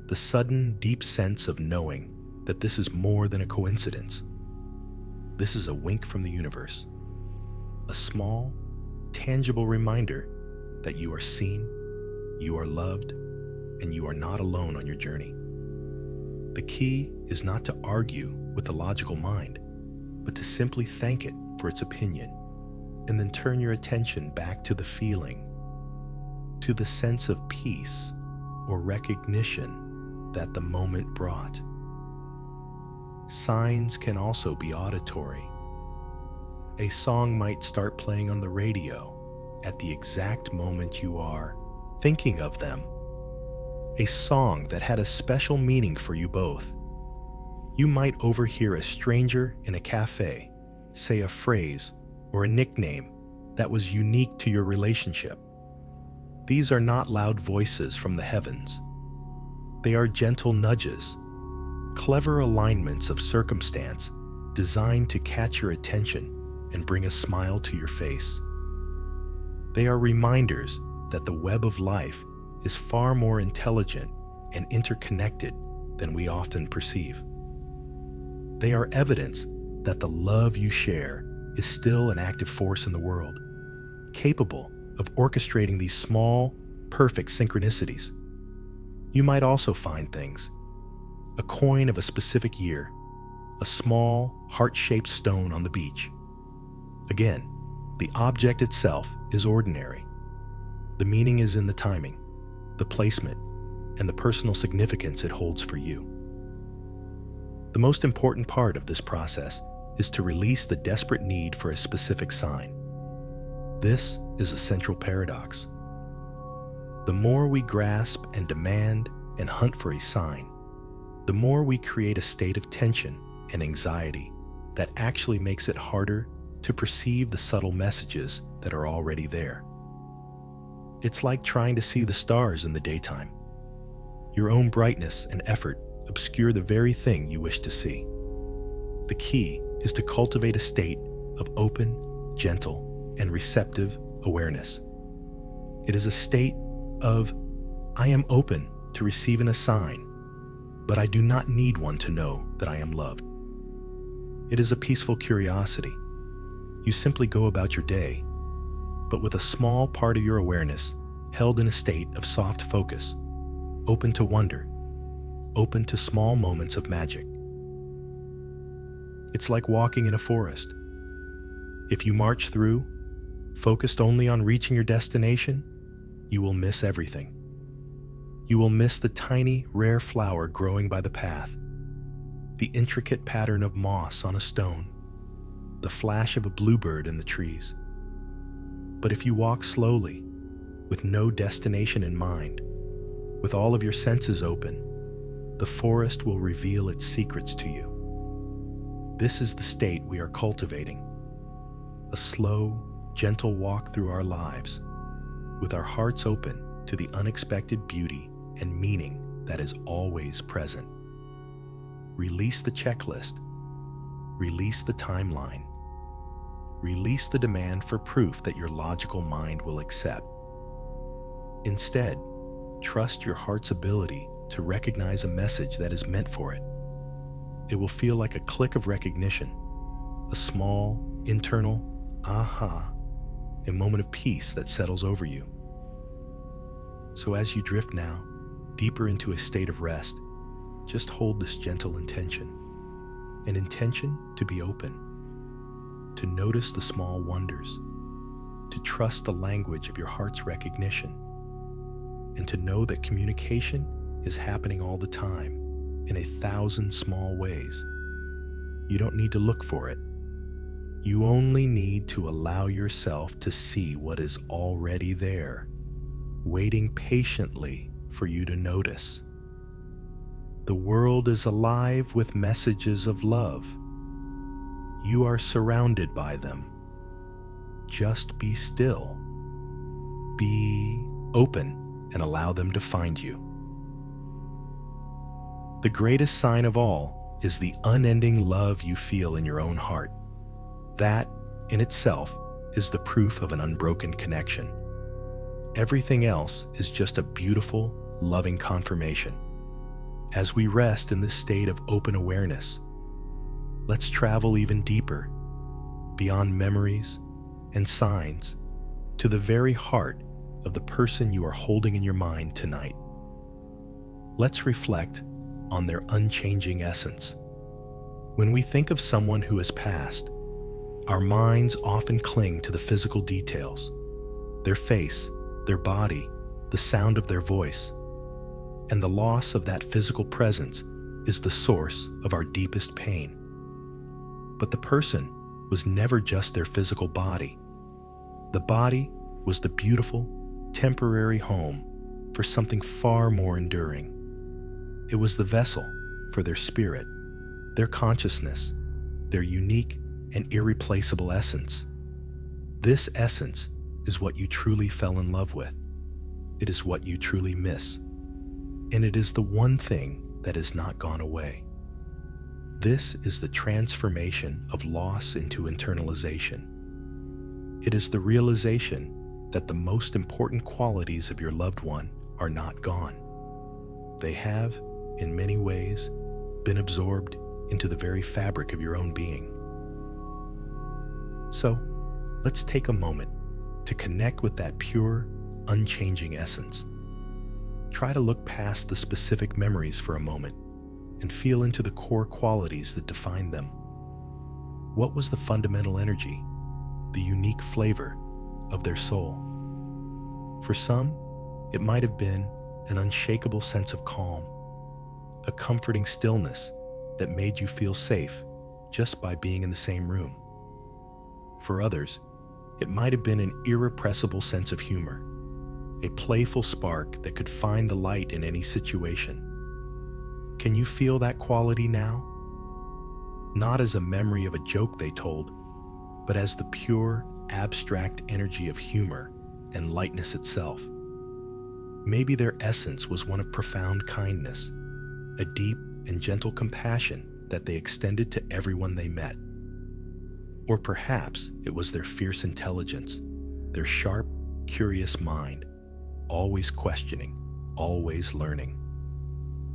The sudden, deep sense of knowing that this is more than a coincidence. This is a wink from the universe. A small, tangible reminder that you are seen, you are loved, and you are not alone on your journey. The key is not to argue with the logical mind, but to simply thank it for its opinion, and then turn your attention back to the feeling, to the sense of peace or recognition that the moment brought. Signs can also be auditory. A song might start playing on the radio at the exact moment you are thinking of them. A song that had a special meaning for you both. You might overhear a stranger in a cafe say a phrase or a nickname that was unique to your relationship. These are not loud voices from the heavens. They are gentle nudges, clever alignments of circumstance designed to catch your attention and bring a smile to your face. They are reminders that the web of life is far more intelligent and interconnected than we often perceive. They are evidence that the love you share is still an active force in the world, capable of orchestrating these small, perfect synchronicities. You might also find things: a coin of a specific year, a small, heart-shaped stone on the beach. Again, the object itself is ordinary. The meaning is in the timing, the placement, and the personal significance it holds for you. The most important part of this process is to release the desperate need for a specific sign. This is a central paradox. The more we grasp and demand and hunt for a sign, the more we create a state of tension and anxiety that actually makes it harder to perceive the subtle messages that are already there. It's like trying to see the stars in the daytime. Your own brightness and effort obscure the very thing you wish to see. The key is to cultivate a state of open, gentle, and receptive awareness. It is a state of, I am open to receiving a sign, but I do not need one to know that I am loved. It is a peaceful curiosity. You simply go about your day, but with a small part of your awareness held in a state of soft focus, open to wonder, open to small moments of magic. It's like walking in a forest. If you march through, focused only on reaching your destination, you will miss everything. You will miss the tiny, rare flower growing by the path, the intricate pattern of moss on a stone, the flash of a bluebird in the trees. But if you walk slowly, with no destination in mind, with all of your senses open, the forest will reveal its secrets to you. This is the state we are cultivating, a slow, gentle walk through our lives, with our hearts open to the unexpected beauty and meaning that is always present. Release the checklist, release the timeline, release the demand for proof that your logical mind will accept. Instead, trust your heart's ability to recognize a message that is meant for it. It will feel like a click of recognition, a small, internal aha, a moment of peace that settles over you. So as you drift now, deeper into a state of rest, just hold this gentle intention, an intention to be open, to notice the small wonders, to trust the language of your heart's recognition, and to know that communication is happening all the time in 1,000 small ways. You don't need to look for it. You only need to allow yourself to see what is already there, waiting patiently for you to notice. The world is alive with messages of love. You are surrounded by them. Just be still. Be open and allow them to find you. The greatest sign of all is the unending love you feel in your own heart. That, in itself, is the proof of an unbroken connection. Everything else is just a beautiful, loving confirmation. As we rest in this state of open awareness, let's travel even deeper, beyond memories and signs, to the very heart of the person you are holding in your mind tonight. Let's reflect on their unchanging essence. When we think of someone who has passed, our minds often cling to the physical details, their face, their body, the sound of their voice. And the loss of that physical presence is the source of our deepest pain. But the person was never just their physical body. The body was the beautiful, temporary home for something far more enduring. It was the vessel for their spirit, their consciousness, their unique and irreplaceable essence. This essence is what you truly fell in love with. It is what you truly miss. And it is the one thing that has not gone away. This is the transformation of loss into internalization. It is the realization that the most important qualities of your loved one are not gone. They have, in many ways, been absorbed into the very fabric of your own being. So, let's take a moment to connect with that pure, unchanging essence. Try to look past the specific memories for a moment and feel into the core qualities that define them. What was the fundamental energy, the unique flavor of their soul? For some, it might have been an unshakable sense of calm, a comforting stillness that made you feel safe just by being in the same room. For others, it might have been an irrepressible sense of humor, a playful spark that could find the light in any situation. Can you feel that quality now? Not as a memory of a joke they told, but as the pure, abstract energy of humor and lightness itself. Maybe their essence was one of profound kindness, a deep and gentle compassion that they extended to everyone they met. Or perhaps it was their fierce intelligence, their sharp, curious mind, always questioning, always learning.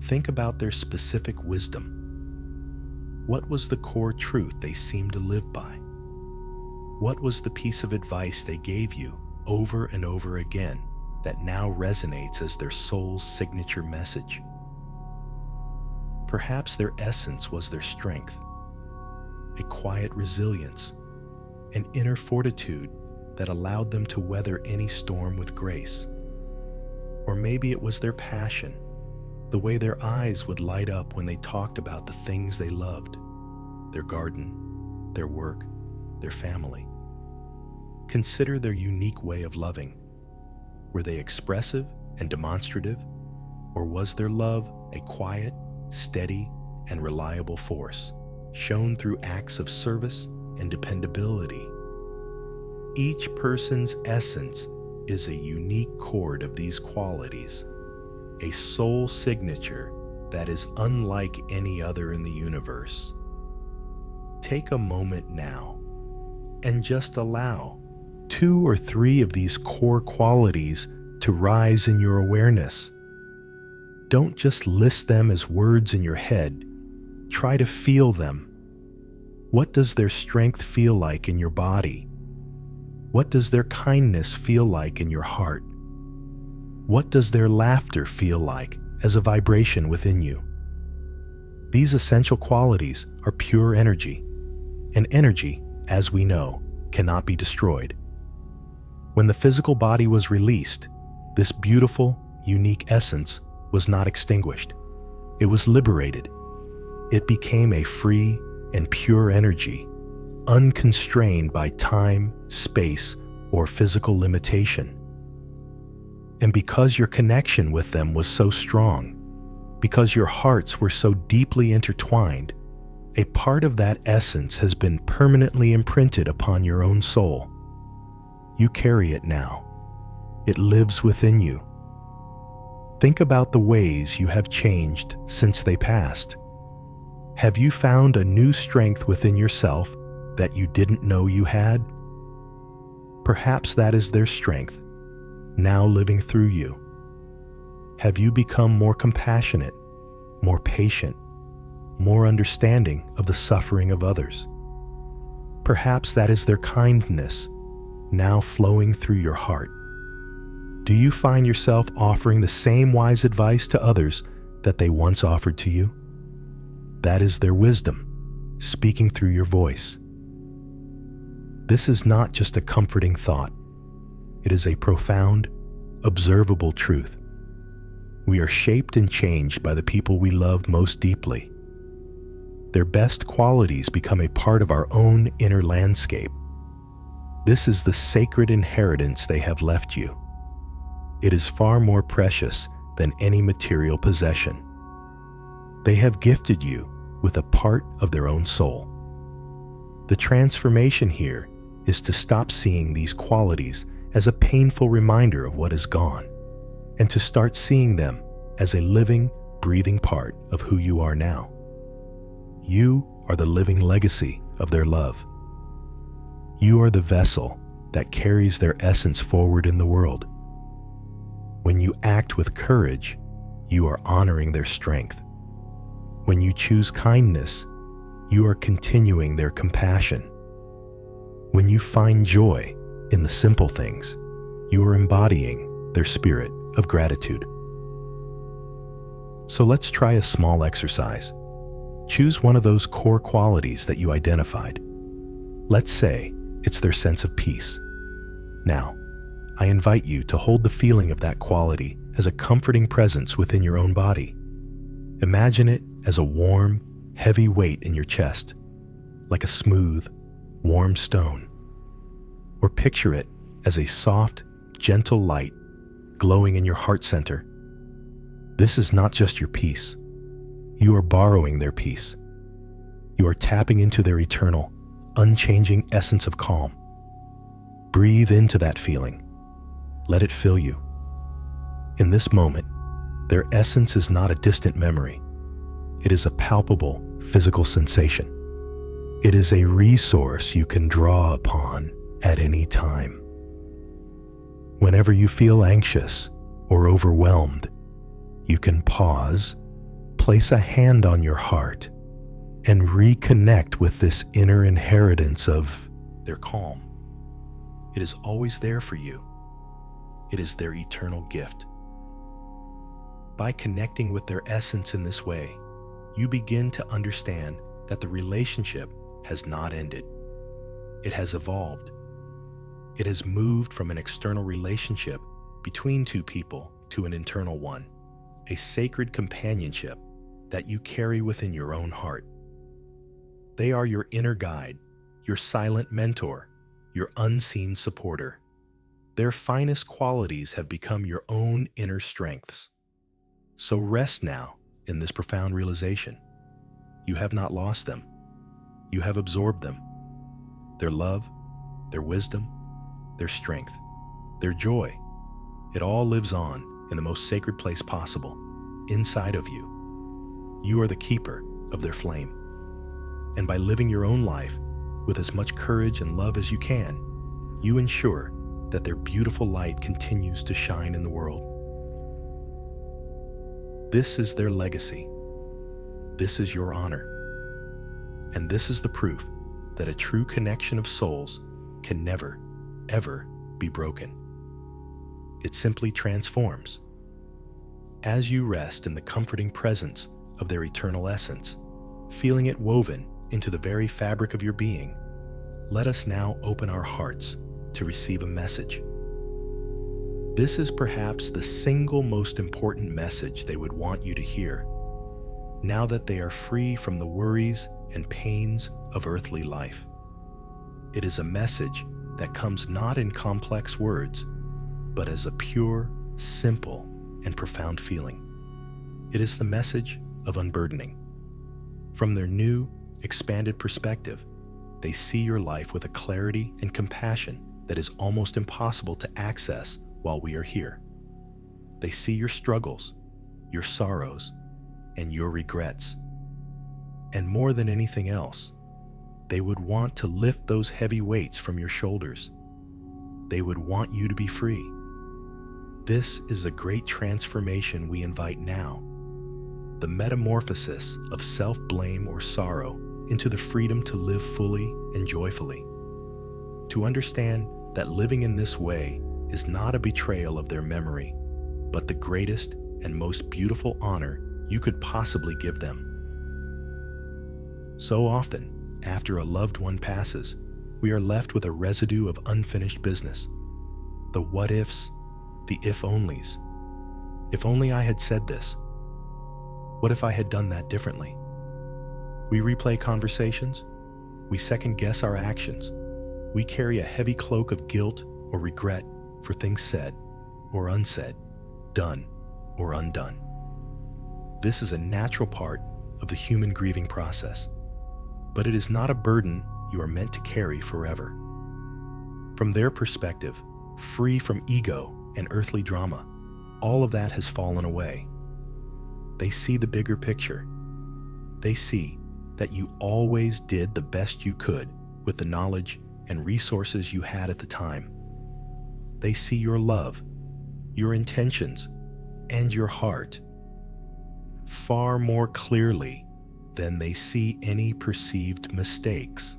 Think about their specific wisdom. What was the core truth they seemed to live by? What was the piece of advice they gave you over and over again that now resonates as their soul's signature message? Perhaps their essence was their strength, a quiet resilience, an inner fortitude that allowed them to weather any storm with grace. Or maybe it was their passion, the way their eyes would light up when they talked about the things they loved, their garden, their work, their family. Consider their unique way of loving. Were they expressive and demonstrative, or was their love a quiet, steady, and reliable force, shown through acts of service and dependability? Each person's essence is a unique chord of these qualities, a soul signature that is unlike any other in the universe. Take a moment now and just allow 2 or 3 of these core qualities to rise in your awareness. Don't just list them as words in your head. Try to feel them. What does their strength feel like in your body? What does their kindness feel like in your heart? What does their laughter feel like as a vibration within you? These essential qualities are pure energy, and energy, as we know, cannot be destroyed. When the physical body was released, this beautiful, unique essence was not extinguished. It was liberated. It became a free and pure energy, unconstrained by time, space, or physical limitation. And because your connection with them was so strong, because your hearts were so deeply intertwined, a part of that essence has been permanently imprinted upon your own soul. You carry it now. It lives within you. Think about the ways you have changed since they passed. Have you found a new strength within yourself that you didn't know you had? Perhaps that is their strength, now living through you. Have you become more compassionate, more patient, more understanding of the suffering of others? Perhaps that is their kindness, now flowing through your heart. Do you find yourself offering the same wise advice to others that they once offered to you? That is their wisdom, speaking through your voice. This is not just a comforting thought. It is a profound, observable truth. We are shaped and changed by the people we love most deeply. Their best qualities become a part of our own inner landscape. This is the sacred inheritance they have left you. It is far more precious than any material possession. They have gifted you with a part of their own soul. The transformation here is to stop seeing these qualities as a painful reminder of what is gone, and to start seeing them as a living, breathing part of who you are now. You are the living legacy of their love. You are the vessel that carries their essence forward in the world. When you act with courage, you are honoring their strength. When you choose kindness, you are continuing their compassion. When you find joy in the simple things, you are embodying their spirit of gratitude. So let's try a small exercise. Choose one of those core qualities that you identified. Let's say it's their sense of peace. Now, I invite you to hold the feeling of that quality as a comforting presence within your own body. Imagine it as a warm, heavy weight in your chest, like a smooth, warm stone. Or picture it as a soft, gentle light glowing in your heart center. This is not just your peace. You are borrowing their peace. You are tapping into their eternal, unchanging essence of calm. Breathe into that feeling. Let it fill you. In this moment, their essence is not a distant memory. It is a palpable physical sensation. It is a resource you can draw upon at any time. Whenever you feel anxious or overwhelmed, you can pause, place a hand on your heart, and reconnect with this inner inheritance of their calm. It is always there for you. It is their eternal gift. By connecting with their essence in this way, you begin to understand that the relationship has not ended. It has evolved. It has moved from an external relationship between two people to an internal one, a sacred companionship that you carry within your own heart. They are your inner guide, your silent mentor, your unseen supporter. Their finest qualities have become your own inner strengths. So rest now in this profound realization. You have not lost them. You have absorbed them. Their love, their wisdom, their strength, their joy. It all lives on in the most sacred place possible, inside of you. You are the keeper of their flame. And by living your own life with as much courage and love as you can, you ensure that their beautiful light continues to shine in the world. This is their legacy. This is your honor. And this is the proof that a true connection of souls can never, ever be broken. It simply transforms. As you rest in the comforting presence of their eternal essence, feeling it woven into the very fabric of your being, let us now open our hearts to receive a message. This is perhaps the single most important message they would want you to hear, now that they are free from the worries and pains of earthly life. It is a message that comes not in complex words, but as a pure, simple, and profound feeling. It is the message of unburdening. From their new, expanded perspective, they see your life with a clarity and compassion that is almost impossible to access while we are here. They see your struggles, your sorrows, and your regrets. And more than anything else, they would want to lift those heavy weights from your shoulders. They would want you to be free. This is a great transformation we invite now. The metamorphosis of self-blame or sorrow into the freedom to live fully and joyfully. To understand that living in this way is not a betrayal of their memory, but the greatest and most beautiful honor you could possibly give them. So often, after a loved one passes, we are left with a residue of unfinished business. The what-ifs, the if-onlys. If only I had said this. What if I had done that differently? We replay conversations. We second-guess our actions. We carry a heavy cloak of guilt or regret for things said or unsaid, done or undone. This is a natural part of the human grieving process, but it is not a burden you are meant to carry forever. From their perspective, free from ego and earthly drama, all of that has fallen away. They see the bigger picture. They see that you always did the best you could with the knowledge and resources you had at the time. They see your love, your intentions, and your heart far more clearly than they see any perceived mistakes.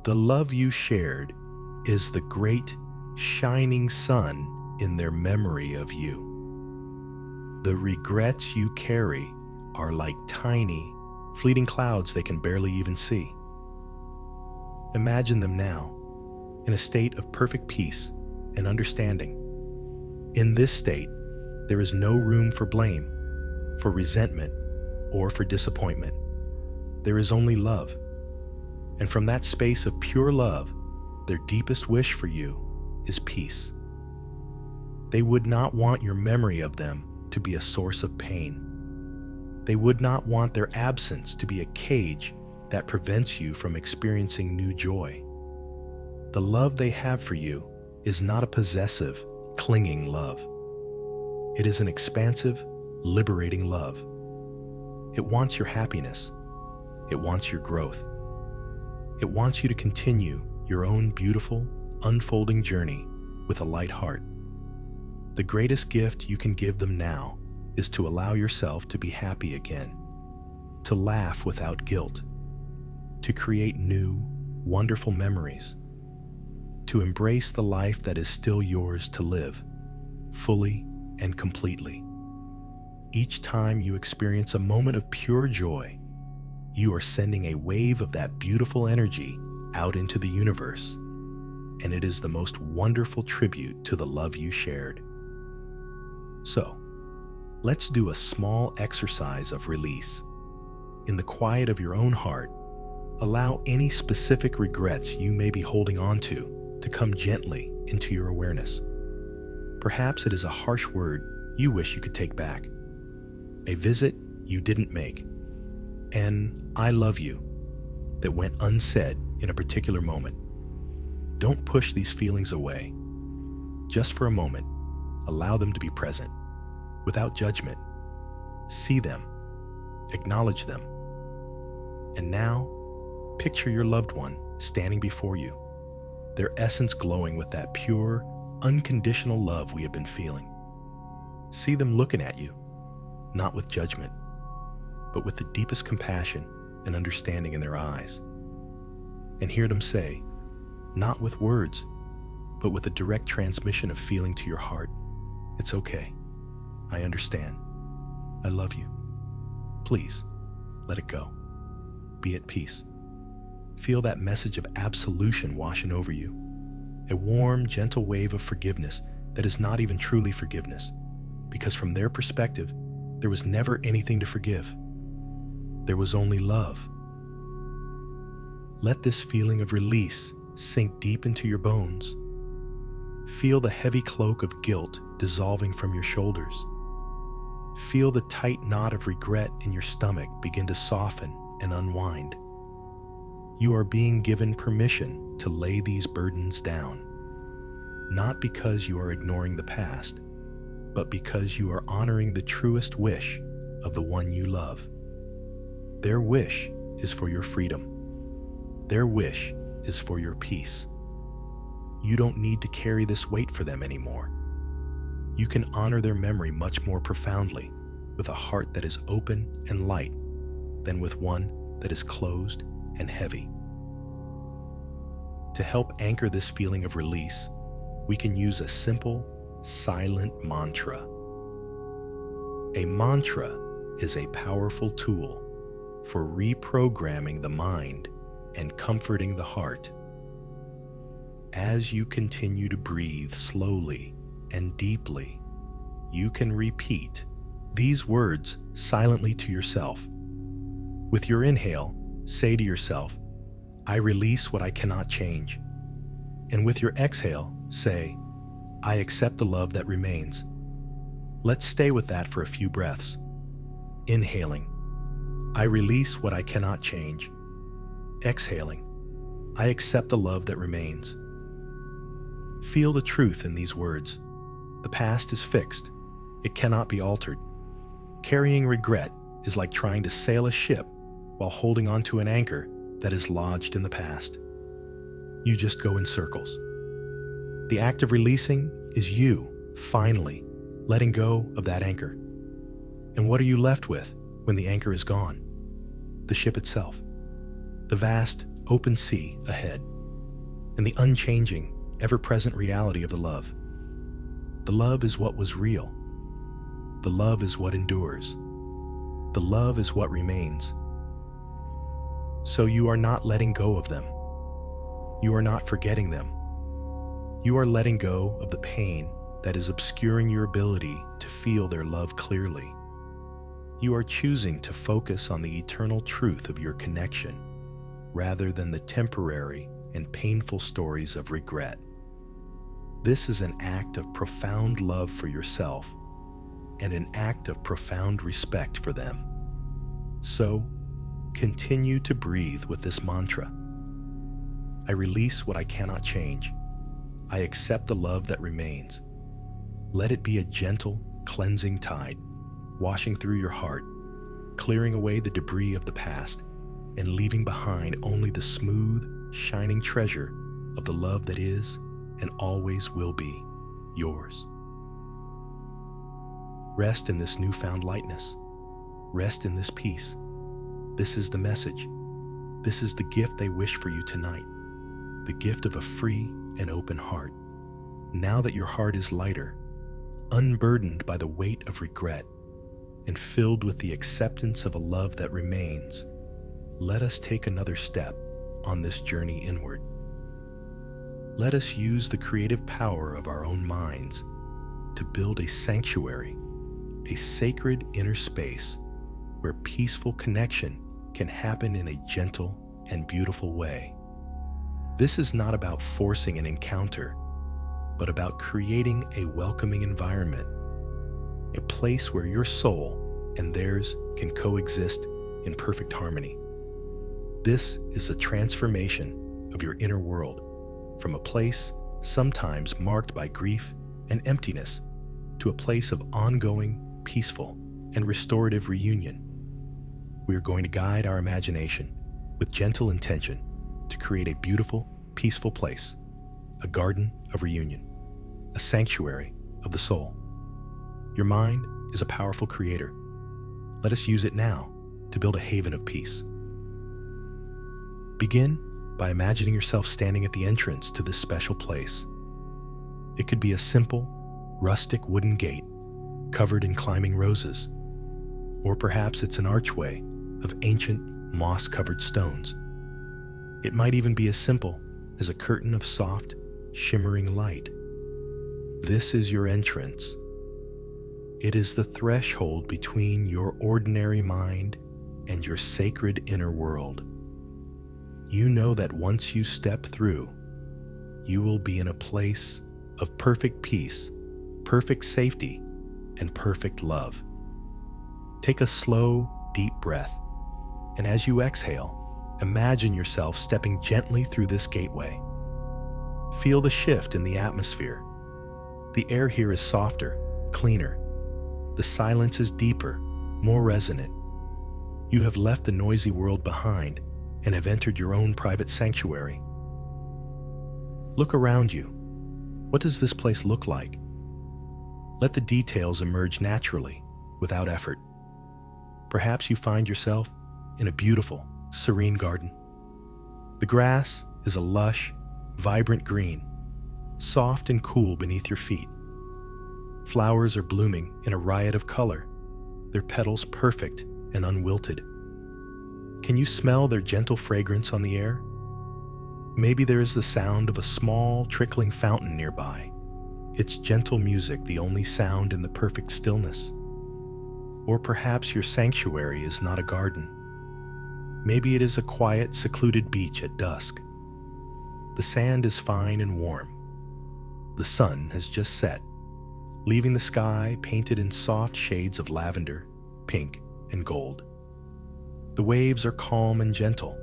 The love you shared is the great, shining sun in their memory of you. The regrets you carry are like tiny, fleeting clouds they can barely even see. Imagine them now, in a state of perfect peace and understanding. In this state, there is no room for blame, for resentment, or for disappointment. There is only love. And from that space of pure love, their deepest wish for you is peace. They would not want your memory of them to be a source of pain. They would not want their absence to be a cage that prevents you from experiencing new joy. The love they have for you is not a possessive, clinging love. It is an expansive, liberating love. It wants your happiness. It wants your growth. It wants you to continue your own beautiful, unfolding journey with a light heart. The greatest gift you can give them now is to allow yourself to be happy again, to laugh without guilt, to create new, wonderful memories, to embrace the life that is still yours to live, fully and completely. Each time you experience a moment of pure joy, you are sending a wave of that beautiful energy out into the universe, and it is the most wonderful tribute to the love you shared. So, let's do a small exercise of release. In the quiet of your own heart, allow any specific regrets you may be holding on to to come gently into your awareness. Perhaps it is a harsh word you wish you could take back, a visit you didn't make, an "I love you" that went unsaid in a particular moment. Don't push these feelings away. Just for a moment, allow them to be present, without judgment. See them, acknowledge them. And now, picture your loved one standing before you, their essence glowing with that pure, unconditional love we have been feeling. See them looking at you, not with judgment, but with the deepest compassion and understanding in their eyes. And hear them say, not with words, but with a direct transmission of feeling to your heart, "It's okay. I understand. I love you. Please, let it go. Be at peace." Feel that message of absolution washing over you, a warm, gentle wave of forgiveness that is not even truly forgiveness, because from their perspective, there was never anything to forgive. There was only love. Let this feeling of release sink deep into your bones. Feel the heavy cloak of guilt dissolving from your shoulders. Feel the tight knot of regret in your stomach begin to soften and unwind. You are being given permission to lay these burdens down, not because you are ignoring the past, but because you are honoring the truest wish of the one you love. Their wish is for your freedom. Their wish is for your peace. You don't need to carry this weight for them anymore. You can honor their memory much more profoundly with a heart that is open and light than with one that is closed and heavy. To help anchor this feeling of release, we can use a simple, silent mantra. A mantra is a powerful tool for reprogramming the mind and comforting the heart. As you continue to breathe slowly and deeply, you can repeat these words silently to yourself. With your inhale, say to yourself, "I release what I cannot change." And with your exhale, say, "I accept the love that remains." Let's stay with that for a few breaths. Inhaling, "I release what I cannot change." Exhaling, "I accept the love that remains." Feel the truth in these words. The past is fixed. It cannot be altered. Carrying regret is like trying to sail a ship while holding onto an anchor that is lodged in the past. You just go in circles. The act of releasing is you, finally, letting go of that anchor. And what are you left with when the anchor is gone? The ship itself. The vast, open sea ahead. And the unchanging, ever-present reality of the love. The love is what was real. The love is what endures. The love is what remains. So you are not letting go of them. You are not forgetting them. You are letting go of the pain that is obscuring your ability to feel their love clearly. You are choosing to focus on the eternal truth of your connection rather than the temporary and painful stories of regret. This is an act of profound love for yourself and an act of profound respect for them. So, continue to breathe with this mantra. I release what I cannot change. I accept the love that remains. Let it be a gentle, cleansing tide, washing through your heart, clearing away the debris of the past, and leaving behind only the smooth, shining treasure of the love that is and always will be yours. Rest in this newfound lightness. Rest in this peace. This is the message. This is the gift they wish for you tonight. The gift of a free and open heart. Now that your heart is lighter, unburdened by the weight of regret, and filled with the acceptance of a love that remains, let us take another step on this journey inward. Let us use the creative power of our own minds to build a sanctuary, a sacred inner space where peaceful connection can happen in a gentle and beautiful way. This is not about forcing an encounter, but about creating a welcoming environment, a place where your soul and theirs can coexist in perfect harmony. This is the transformation of your inner world from a place sometimes marked by grief and emptiness to a place of ongoing, peaceful, and restorative reunion. We are going to guide our imagination with gentle intention to create a beautiful, peaceful place, a garden of reunion, a sanctuary of the soul. Your mind is a powerful creator. Let us use it now to build a haven of peace. Begin by imagining yourself standing at the entrance to this special place. It could be a simple, rustic wooden gate covered in climbing roses, or perhaps it's an archway of ancient, moss-covered stones. It might even be as simple as a curtain of soft, shimmering light. This is your entrance. It is the threshold between your ordinary mind and your sacred inner world. You know that once you step through, you will be in a place of perfect peace, perfect safety, and perfect love. Take a slow, deep breath, and as you exhale, imagine yourself stepping gently through this gateway. Feel the shift in the atmosphere. The air here is softer, cleaner. The silence is deeper, more resonant. You have left the noisy world behind and have entered your own private sanctuary. Look around you. What does this place look like? Let the details emerge naturally, without effort. Perhaps you find yourself in a beautiful, serene garden. The grass is a lush, vibrant green, soft and cool beneath your feet. Flowers are blooming in a riot of color, their petals perfect and unwilted. Can you smell their gentle fragrance on the air? Maybe there is the sound of a small, trickling fountain nearby, its gentle music the only sound in the perfect stillness. Or perhaps your sanctuary is not a garden. Maybe it is a quiet, secluded beach at dusk. The sand is fine and warm. The sun has just set, leaving the sky painted in soft shades of lavender, pink, and gold. The waves are calm and gentle,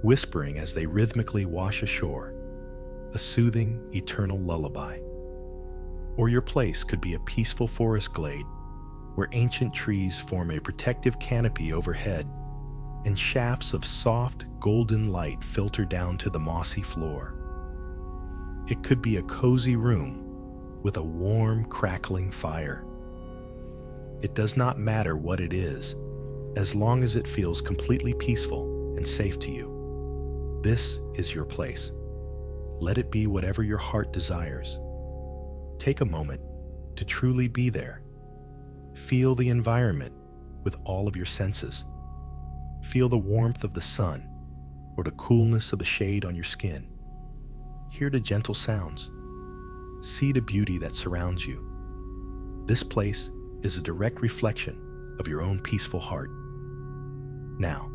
whispering as they rhythmically wash ashore, a soothing, eternal lullaby. Or your place could be a peaceful forest glade where ancient trees form a protective canopy overhead and shafts of soft, golden light filter down to the mossy floor. It could be a cozy room with a warm, crackling fire. It does not matter what it is, as long as it feels completely peaceful and safe to you. This is your place. Let it be whatever your heart desires. Take a moment to truly be there. Feel the environment with all of your senses. Feel the warmth of the sun or the coolness of the shade on your skin. Hear the gentle sounds. See the beauty that surrounds you. This place is a direct reflection of your own peaceful heart. Now,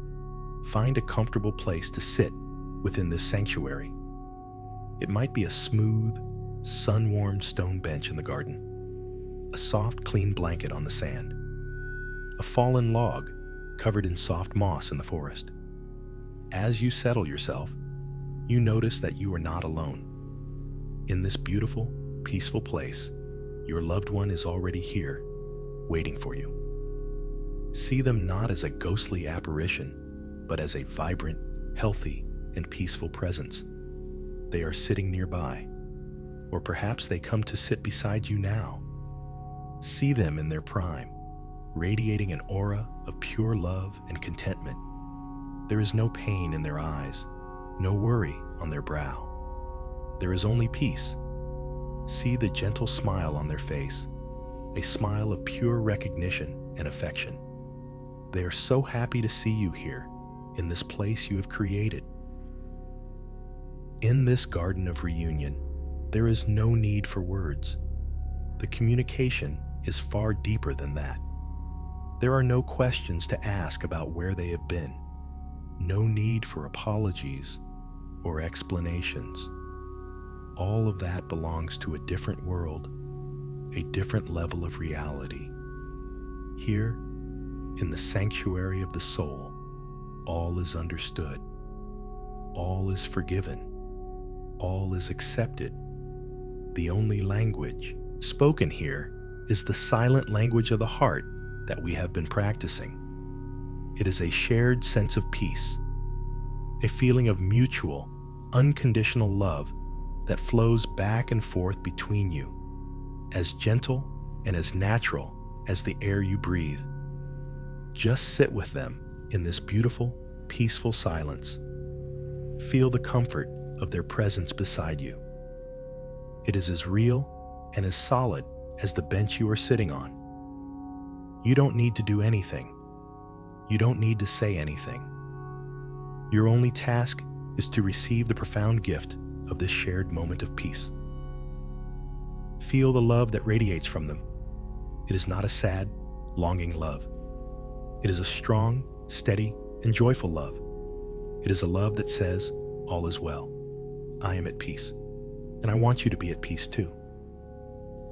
find a comfortable place to sit within this sanctuary. It might be a smooth, sun-warmed stone bench in the garden, a soft, clean blanket on the sand, a fallen log covered in soft moss in the forest. As you settle yourself, you notice that you are not alone. In this beautiful, peaceful place, your loved one is already here, waiting for you. See them not as a ghostly apparition, but as a vibrant, healthy, and peaceful presence. They are sitting nearby, or perhaps they come to sit beside you now. See them in their prime, radiating an aura of pure love and contentment. There is no pain in their eyes, no worry on their brow. There is only peace. See the gentle smile on their face, a smile of pure recognition and affection. They are so happy to see you here, in this place you have created. In this garden of reunion, there is no need for words. The communication is far deeper than that. There are no questions to ask about where they have been, no need for apologies. or explanations. All of that belongs to a different world, a different level of reality. Here, in the sanctuary of the soul, all is understood, all is forgiven, all is accepted. The only language spoken here is the silent language of the heart that we have been practicing. It is a shared sense of peace, a feeling of mutual, unconditional love that flows back and forth between you, as gentle and as natural as the air you breathe. Just sit with them in this beautiful, peaceful silence. Feel the comfort of their presence beside you. It is as real and as solid as the bench you are sitting on. You don't need to do anything. You don't need to say anything. Your only task is to receive the profound gift of this shared moment of peace. Feel the love that radiates from them. It is not a sad, longing love. It is a strong, steady, and joyful love. It is a love that says, all is well. I am at peace, and I want you to be at peace too.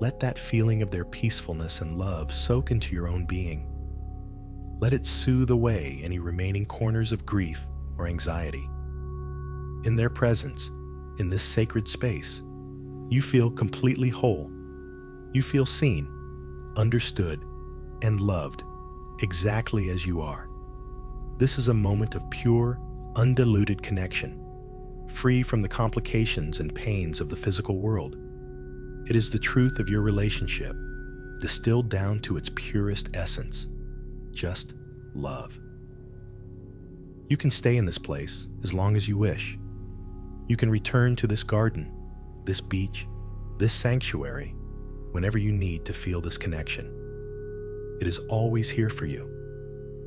Let that feeling of their peacefulness and love soak into your own being. Let it soothe away any remaining corners of grief or anxiety. In their presence, in this sacred space, you feel completely whole. You feel seen, understood, and loved exactly as you are. This is a moment of pure, undiluted connection, free from the complications and pains of the physical world. It is the truth of your relationship, distilled down to its purest essence, just love. You can stay in this place as long as you wish. You can return to this garden, this beach, this sanctuary, whenever you need to feel this connection. It is always here for you,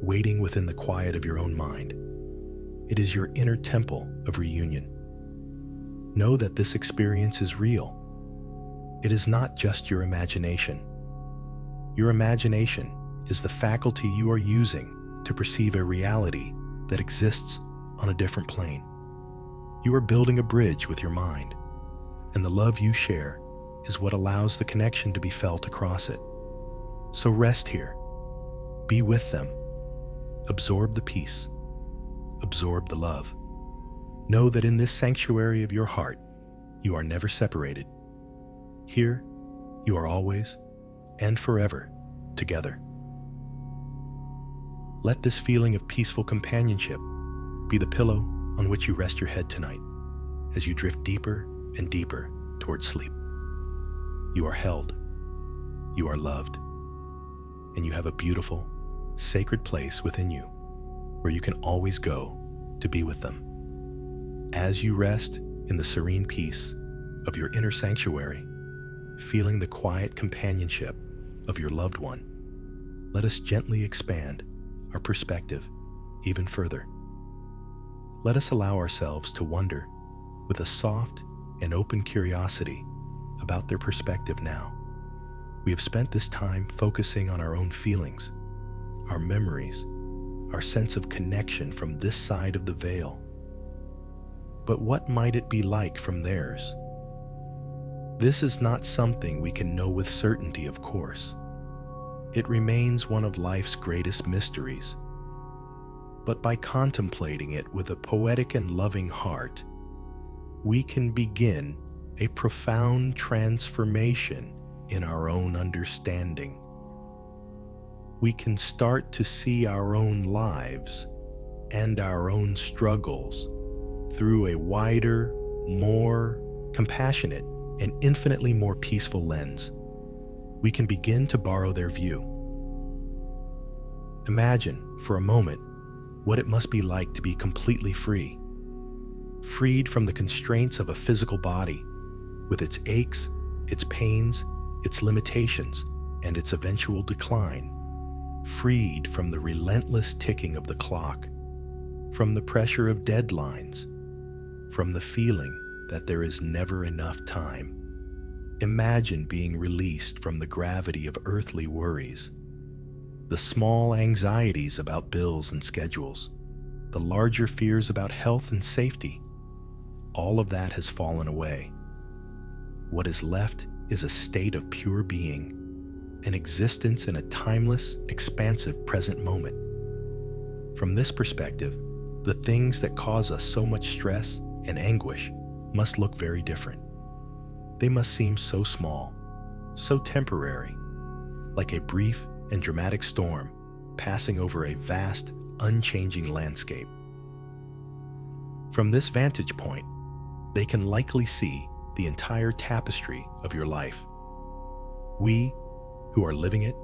waiting within the quiet of your own mind. It is your inner temple of reunion. Know that this experience is real. It is not just your imagination. Your imagination is the faculty you are using to perceive a reality that exists on a different plane. You are building a bridge with your mind, and the love you share is what allows the connection to be felt across it. So rest here. Be with them. Absorb the peace. Absorb the love. Know that in this sanctuary of your heart, you are never separated. Here, you are always and forever together. Let this feeling of peaceful companionship be the pillow on which you rest your head tonight as you drift deeper and deeper towards sleep. You are held, you are loved, and you have a beautiful, sacred place within you where you can always go to be with them. As you rest in the serene peace of your inner sanctuary, feeling the quiet companionship of your loved one, let us gently expand our perspective even further. Let us allow ourselves to wonder with a soft and open curiosity about their perspective now. We have spent this time focusing on our own feelings, our memories, our sense of connection from this side of the veil. But what might it be like from theirs? This is not something we can know with certainty, of course. It remains one of life's greatest mysteries. But by contemplating it with a poetic and loving heart, we can begin a profound transformation in our own understanding. We can start to see our own lives and our own struggles through a wider, more compassionate, and infinitely more peaceful lens. We can begin to borrow their view. Imagine, for a moment, what it must be like to be completely free, freed from the constraints of a physical body, with its aches, its pains, its limitations, and its eventual decline, freed from the relentless ticking of the clock, from the pressure of deadlines, from the feeling that there is never enough time. Imagine being released from the gravity of earthly worries, the small anxieties about bills and schedules, the larger fears about health and safety. all of that has fallen away. What is left is a state of pure being, an existence in a timeless, expansive present moment. From this perspective, the things that cause us so much stress and anguish must look very different. They must seem so small, so temporary, like a brief and dramatic storm passing over a vast, unchanging landscape. From this vantage point, they can likely see the entire tapestry of your life. We, who are living it,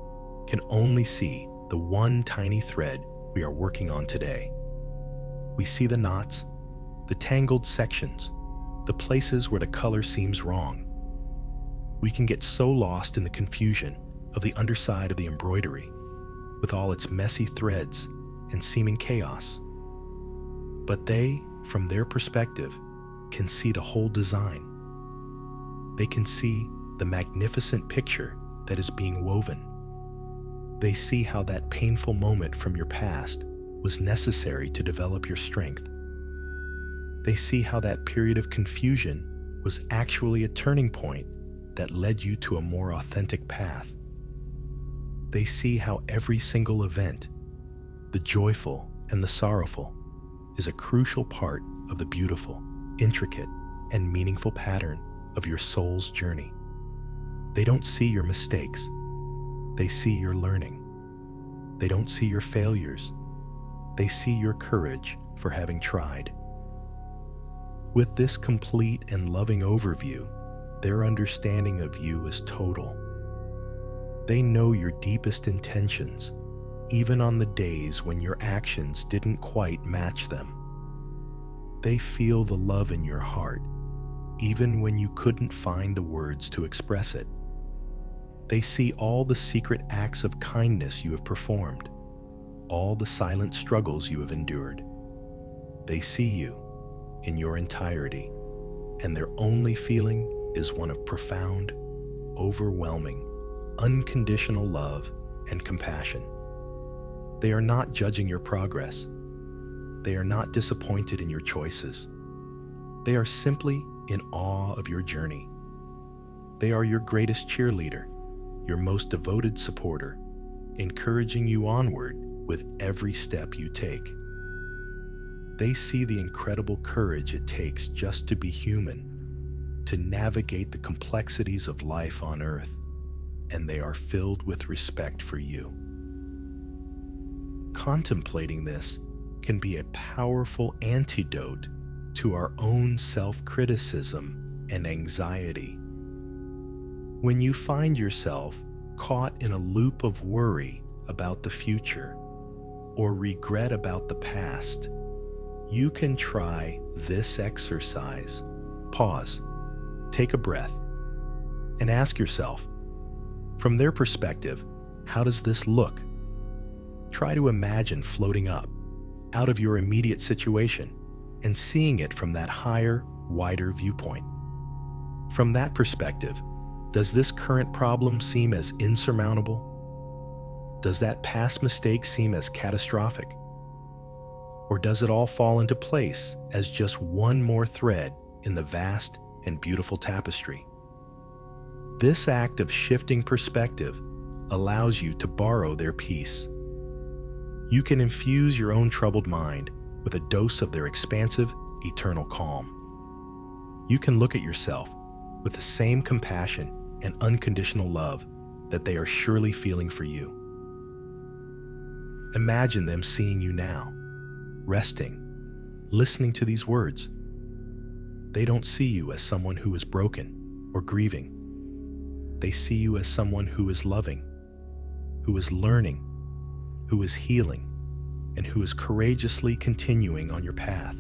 can only see the one tiny thread we are working on today. We see the knots, the tangled sections, the places where the color seems wrong. We can get so lost in the confusion of the underside of the embroidery, with all its messy threads and seeming chaos. But they, from their perspective, can see the whole design. They can see the magnificent picture that is being woven. They see how that painful moment from your past was necessary to develop your strength. They see how that period of confusion was actually a turning point that led you to a more authentic path. They see how every single event, the joyful and the sorrowful, is a crucial part of the beautiful, intricate, and meaningful pattern of your soul's journey. They don't see your mistakes. They see your learning. They don't see your failures. They see your courage for having tried. With this complete and loving overview, their understanding of you is total. They know your deepest intentions, even on the days when your actions didn't quite match them. They feel the love in your heart, even when you couldn't find the words to express it. They see all the secret acts of kindness you have performed, all the silent struggles you have endured. They see you in your entirety, and their only feeling is one of profound, overwhelming, unconditional love and compassion. They are not judging your progress. They are not disappointed in your choices. They are simply in awe of your journey. They are your greatest cheerleader, your most devoted supporter, encouraging you onward with every step you take. They see the incredible courage it takes just to be human, to navigate the complexities of life on Earth, and they are filled with respect for you. Contemplating this can be a powerful antidote to our own self-criticism and anxiety. When you find yourself caught in a loop of worry about the future or regret about the past, you can try this exercise. Pause, take a breath, and ask yourself, from their perspective, how does this look? Try to imagine floating up, out of your immediate situation, and seeing it from that higher, wider viewpoint. From that perspective, does this current problem seem as insurmountable? Does that past mistake seem as catastrophic? Or does it all fall into place as just one more thread in the vast and beautiful tapestry? This act of shifting perspective allows you to borrow their peace. You can infuse your own troubled mind with a dose of their expansive, eternal calm. You can look at yourself with the same compassion and unconditional love that they are surely feeling for you. Imagine them seeing you now, resting, listening to these words. They don't see you as someone who is broken or grieving. They see you as someone who is loving, who is learning, who is healing, and who is courageously continuing on your path.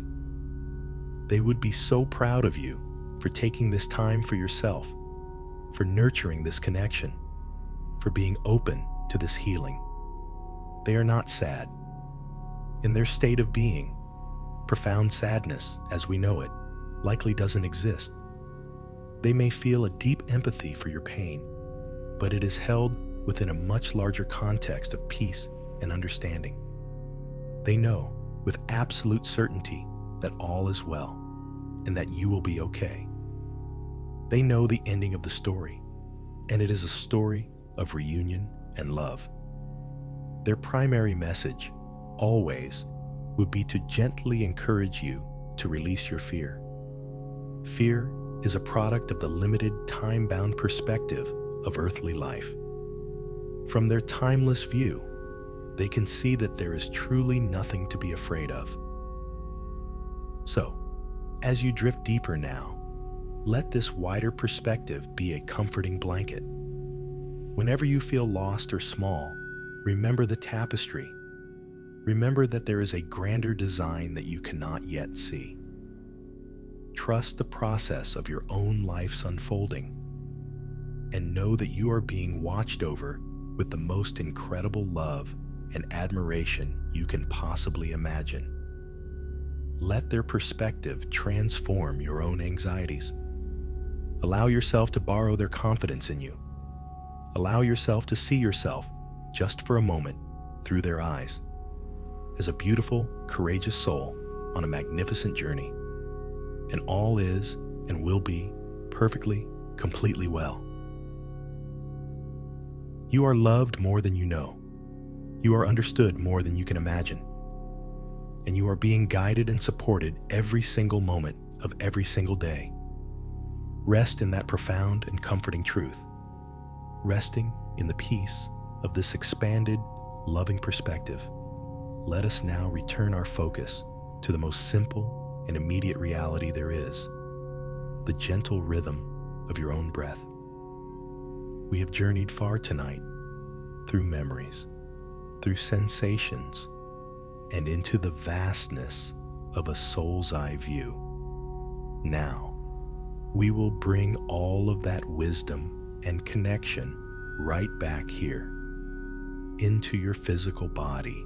They would be so proud of you for taking this time for yourself, for nurturing this connection, for being open to this healing. They are not sad. In their state of being, profound sadness, as we know it, likely doesn't exist. They may feel a deep empathy for your pain, but it is held within a much larger context of peace and understanding. They know with absolute certainty that all is well, and that you will be okay. They know the ending of the story, and it is a story of reunion and love. Their primary message, always, would be to gently encourage you to release your fear. Fear is a product of the limited, time-bound perspective of earthly life. From their timeless view, they can see that there is truly nothing to be afraid of. So, as you drift deeper now, let this wider perspective be a comforting blanket. Whenever you feel lost or small, remember the tapestry. Remember that there is a grander design that you cannot yet see. Trust the process of your own life's unfolding, and know that you are being watched over with the most incredible love and admiration you can possibly imagine. Let their perspective transform your own anxieties. Allow yourself to borrow their confidence in you. Allow yourself to see yourself, just for a moment, through their eyes, as a beautiful, courageous soul on a magnificent journey. And all is and will be perfectly, completely well. You are loved more than you know. You are understood more than you can imagine. And you are being guided and supported every single moment of every single day. Rest in that profound and comforting truth. Resting in the peace of this expanded, loving perspective, let us now return our focus to the most simple and immediate reality there is, the gentle rhythm of your own breath. We have journeyed far tonight, through memories, through sensations, and into the vastness of a soul's eye view. Now, we will bring all of that wisdom and connection right back here, into your physical body,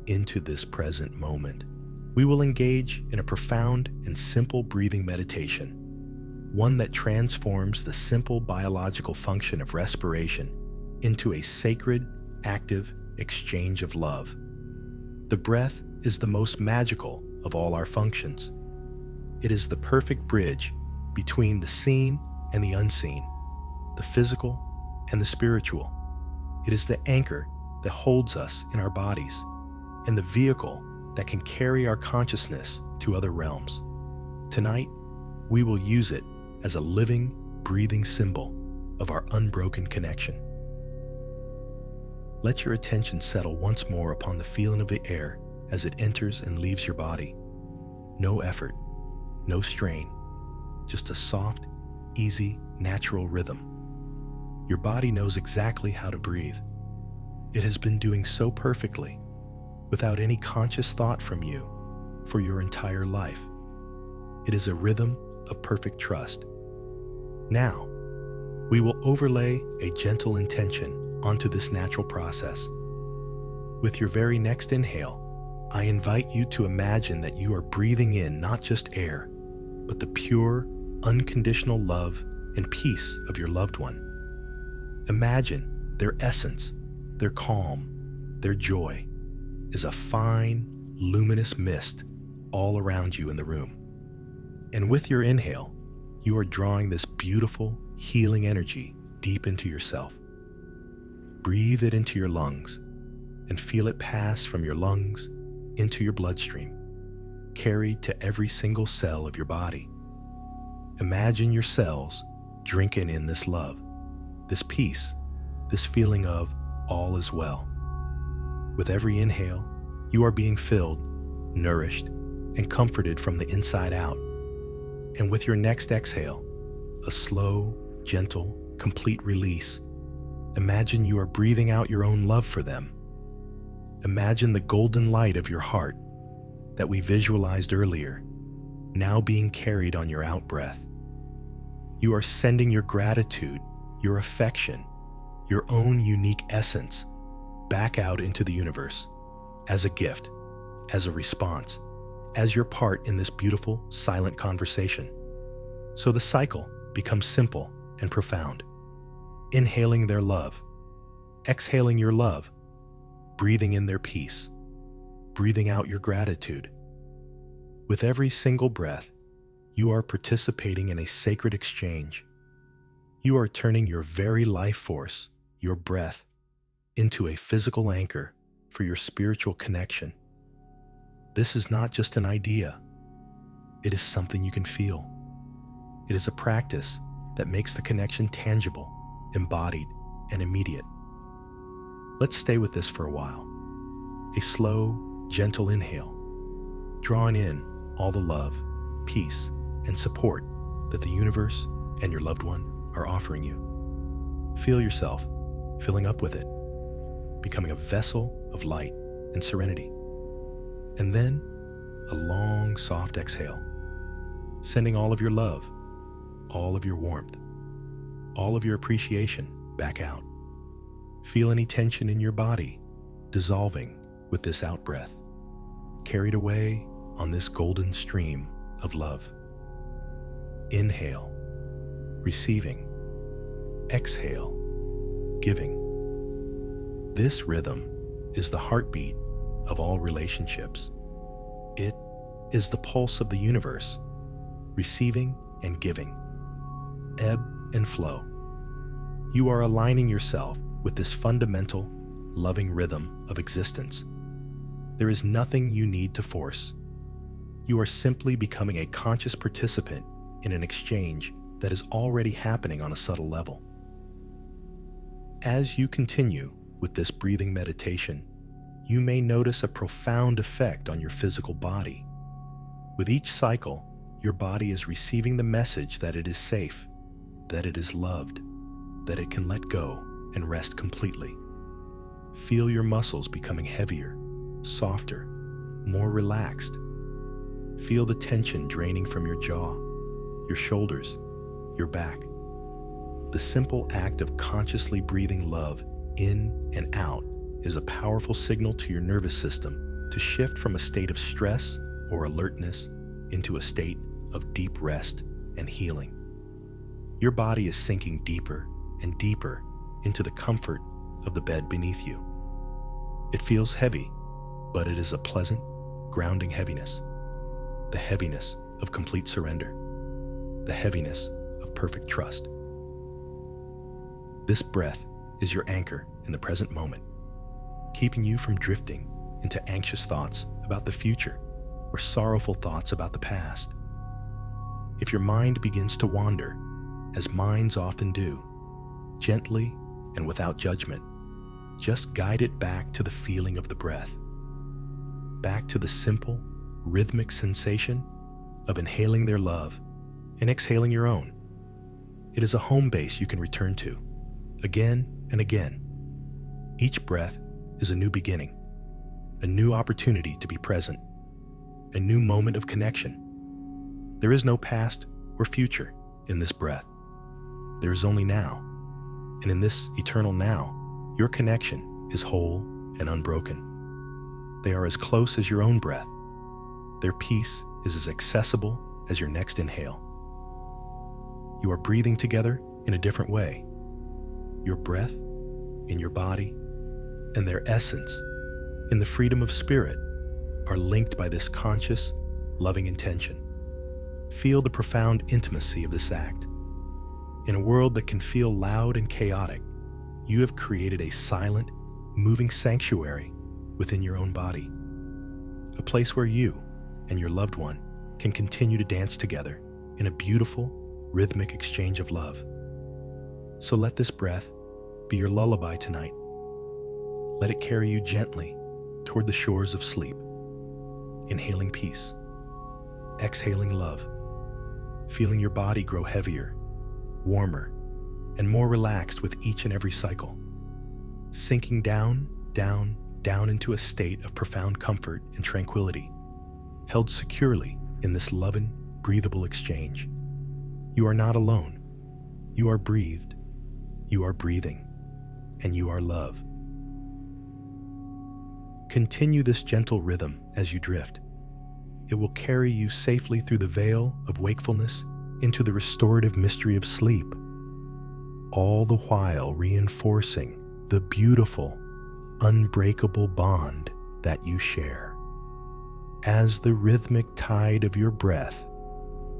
into this present moment. We will engage in a profound and simple breathing meditation, one that transforms the simple biological function of respiration into a sacred, active exchange of love. The breath is the most magical of all our functions. It is the perfect bridge between the seen and the unseen, the physical and the spiritual. It is the anchor that holds us in our bodies, and the vehicle that can carry our consciousness to other realms. Tonight, we will use it as a living, breathing symbol of our unbroken connection. Let your attention settle once more upon the feeling of the air as it enters and leaves your body. No effort, no strain, just a soft, easy, natural rhythm. Your body knows exactly how to breathe. It has been doing so perfectly, without any conscious thought from you, for your entire life. It is a rhythm of perfect trust. Now, we will overlay a gentle intention onto this natural process. With your very next inhale, I invite you to imagine that you are breathing in not just air, but the pure, unconditional love and peace of your loved one. Imagine their essence, their calm, their joy is a fine, luminous mist all around you in the room. And with your inhale, you are drawing this beautiful, healing energy deep into yourself. Breathe it into your lungs and feel it pass from your lungs into your bloodstream, carried to every single cell of your body. Imagine your cells drinking in this love, this peace, this feeling of all is well. With every inhale, you are being filled, nourished, and comforted from the inside out. And with your next exhale, a slow, gentle, complete release. Imagine you are breathing out your own love for them. Imagine the golden light of your heart that we visualized earlier, now being carried on your out-breath. You are sending your gratitude, your affection, your own unique essence back out into the universe as a gift, as a response, as your part in this beautiful, silent conversation. So the cycle becomes simple and profound. Inhaling their love, exhaling your love, breathing in their peace, breathing out your gratitude. With every single breath, You are participating in a sacred exchange. You are turning your very life force, your breath, into a physical anchor for your spiritual connection. This is not just an idea. It is something you can feel. It is a practice that makes the connection tangible, embodied, and immediate. Let's stay with this for a while. A slow, gentle inhale, drawing in all the love, peace, and support that the universe and your loved one are offering you. Feel yourself filling up with it, becoming a vessel of light and serenity. And then a long, soft exhale, sending all of your love, all of your warmth, all of your appreciation back out. Feel any tension in your body dissolving with this out-breath, carried away on this golden stream of love. Inhale, receiving. Exhale, giving. This rhythm is the heartbeat of all relationships. It is the pulse of the universe, receiving and giving, ebb and flow. You are aligning yourself with this fundamental, loving rhythm of existence. There is nothing you need to force. You are simply becoming a conscious participant in an exchange that is already happening on a subtle level. As you continue with this breathing meditation, you may notice a profound effect on your physical body. With each cycle, your body is receiving the message that it is safe, that it is loved, that it can let go and rest completely. Feel your muscles becoming heavier, softer, more relaxed. Feel the tension draining from your jaw, your shoulders, your back. The simple act of consciously breathing love in and out is a powerful signal to your nervous system to shift from a state of stress or alertness into a state of deep rest and healing. Your body is sinking deeper and deeper into the comfort of the bed beneath you. It feels heavy, but it is a pleasant, grounding heaviness. The heaviness of complete surrender. The heaviness of perfect trust. This breath is your anchor in the present moment, keeping you from drifting into anxious thoughts about the future or sorrowful thoughts about the past. If your mind begins to wander, as minds often do, gently and without judgment, just guide it back to the feeling of the breath, back to the simple, rhythmic sensation of inhaling their love and exhaling your own. It is a home base you can return to, again and again. Each breath is a new beginning, a new opportunity to be present, a new moment of connection. There is no past or future in this breath. There is only now, and in this eternal now, your connection is whole and unbroken. They are as close as your own breath. Their peace is as accessible as your next inhale. You are breathing together in a different way. Your breath in your body and their essence in the freedom of spirit are linked by this conscious, loving intention. Feel the profound intimacy of this act. In a world that can feel loud and chaotic, you have created a silent, moving sanctuary within your own body. A place where you and your loved one can continue to dance together in a beautiful, rhythmic exchange of love. So let this breath be your lullaby tonight. Let it carry you gently toward the shores of sleep, inhaling peace, exhaling love, feeling your body grow heavier, warmer, and more relaxed with each and every cycle, sinking down, down, down into a state of profound comfort and tranquility, held securely in this loving, breathable exchange. You are not alone. You are breathed, you are breathing, and you are love. Continue this gentle rhythm as you drift. It will carry you safely through the veil of wakefulness into the restorative mystery of sleep, all the while reinforcing the beautiful, unbreakable bond that you share. As the rhythmic tide of your breath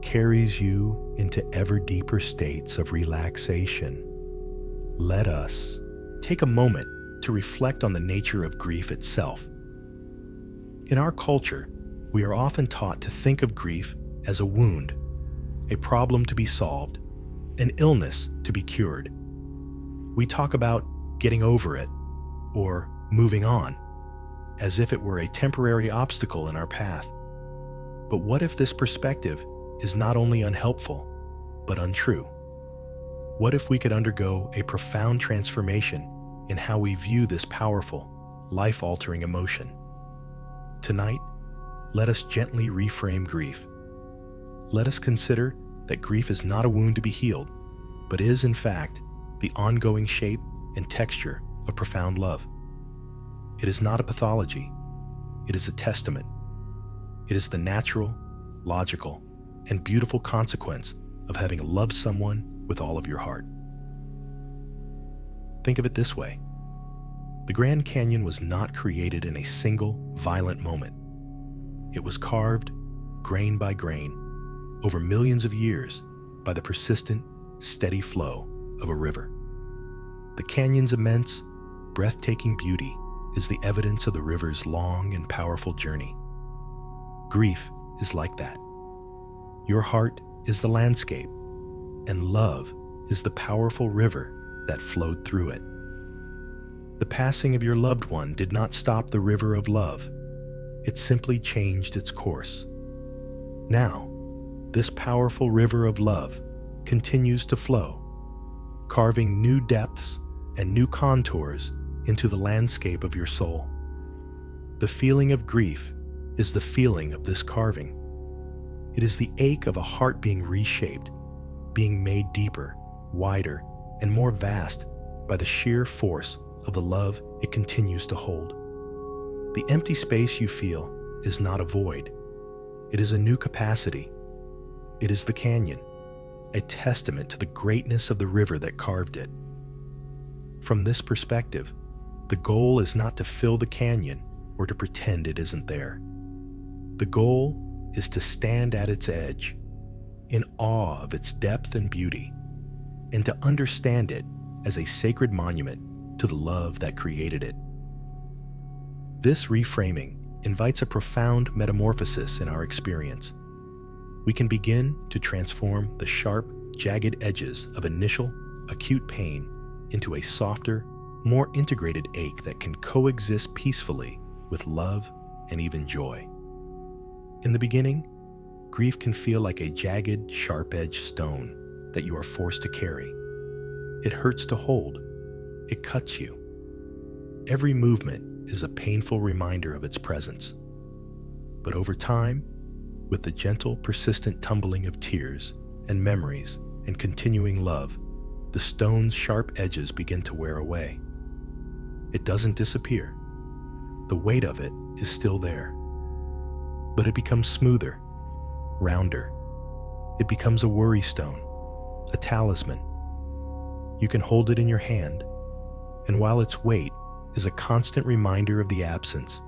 carries you into ever deeper states of relaxation. Let us take a moment to reflect on the nature of grief itself. In our culture, we are often taught to think of grief as a wound, a problem to be solved, an illness to be cured. We talk about getting over it or moving on, as if it were a temporary obstacle in our path. But what if this perspective is not only unhelpful, but untrue? What if we could undergo a profound transformation in how we view this powerful, life-altering emotion? Tonight, let us gently reframe grief. Let us consider that grief is not a wound to be healed, but is, in fact, the ongoing shape and texture of profound love. It is not a pathology. It is a testament. It is the natural, logical, and beautiful consequence of having loved someone with all of your heart. Think of it this way. The Grand Canyon was not created in a single, violent moment. It was carved, grain by grain, over millions of years by the persistent, steady flow of a river. The canyon's immense, breathtaking beauty is the evidence of the river's long and powerful journey. Grief is like that. Your heart is the landscape, and love is the powerful river that flowed through it. The passing of your loved one did not stop the river of love. It simply changed its course. Now, this powerful river of love continues to flow, carving new depths and new contours into the landscape of your soul. The feeling of grief is the feeling of this carving. It is the ache of a heart being reshaped, being made deeper, wider, and more vast by the sheer force of the love it continues to hold. The empty space you feel is not a void. It is a new capacity. It is the canyon, a testament to the greatness of the river that carved it. From this perspective, the goal is not to fill the canyon or to pretend it isn't there. The goal is to stand at its edge, in awe of its depth and beauty, and to understand it as a sacred monument to the love that created it. This reframing invites a profound metamorphosis in our experience. We can begin to transform the sharp, jagged edges of initial, acute pain into a softer, more integrated ache that can coexist peacefully with love and even joy. In the beginning, grief can feel like a jagged, sharp-edged stone that you are forced to carry. It hurts to hold. It cuts you. Every movement is a painful reminder of its presence. But over time, with the gentle, persistent tumbling of tears and memories and continuing love, the stone's sharp edges begin to wear away. It doesn't disappear. The weight of it is still there. But it becomes smoother, rounder. It becomes a worry stone, a talisman. You can hold it in your hand, and while its weight is a constant reminder of the absence,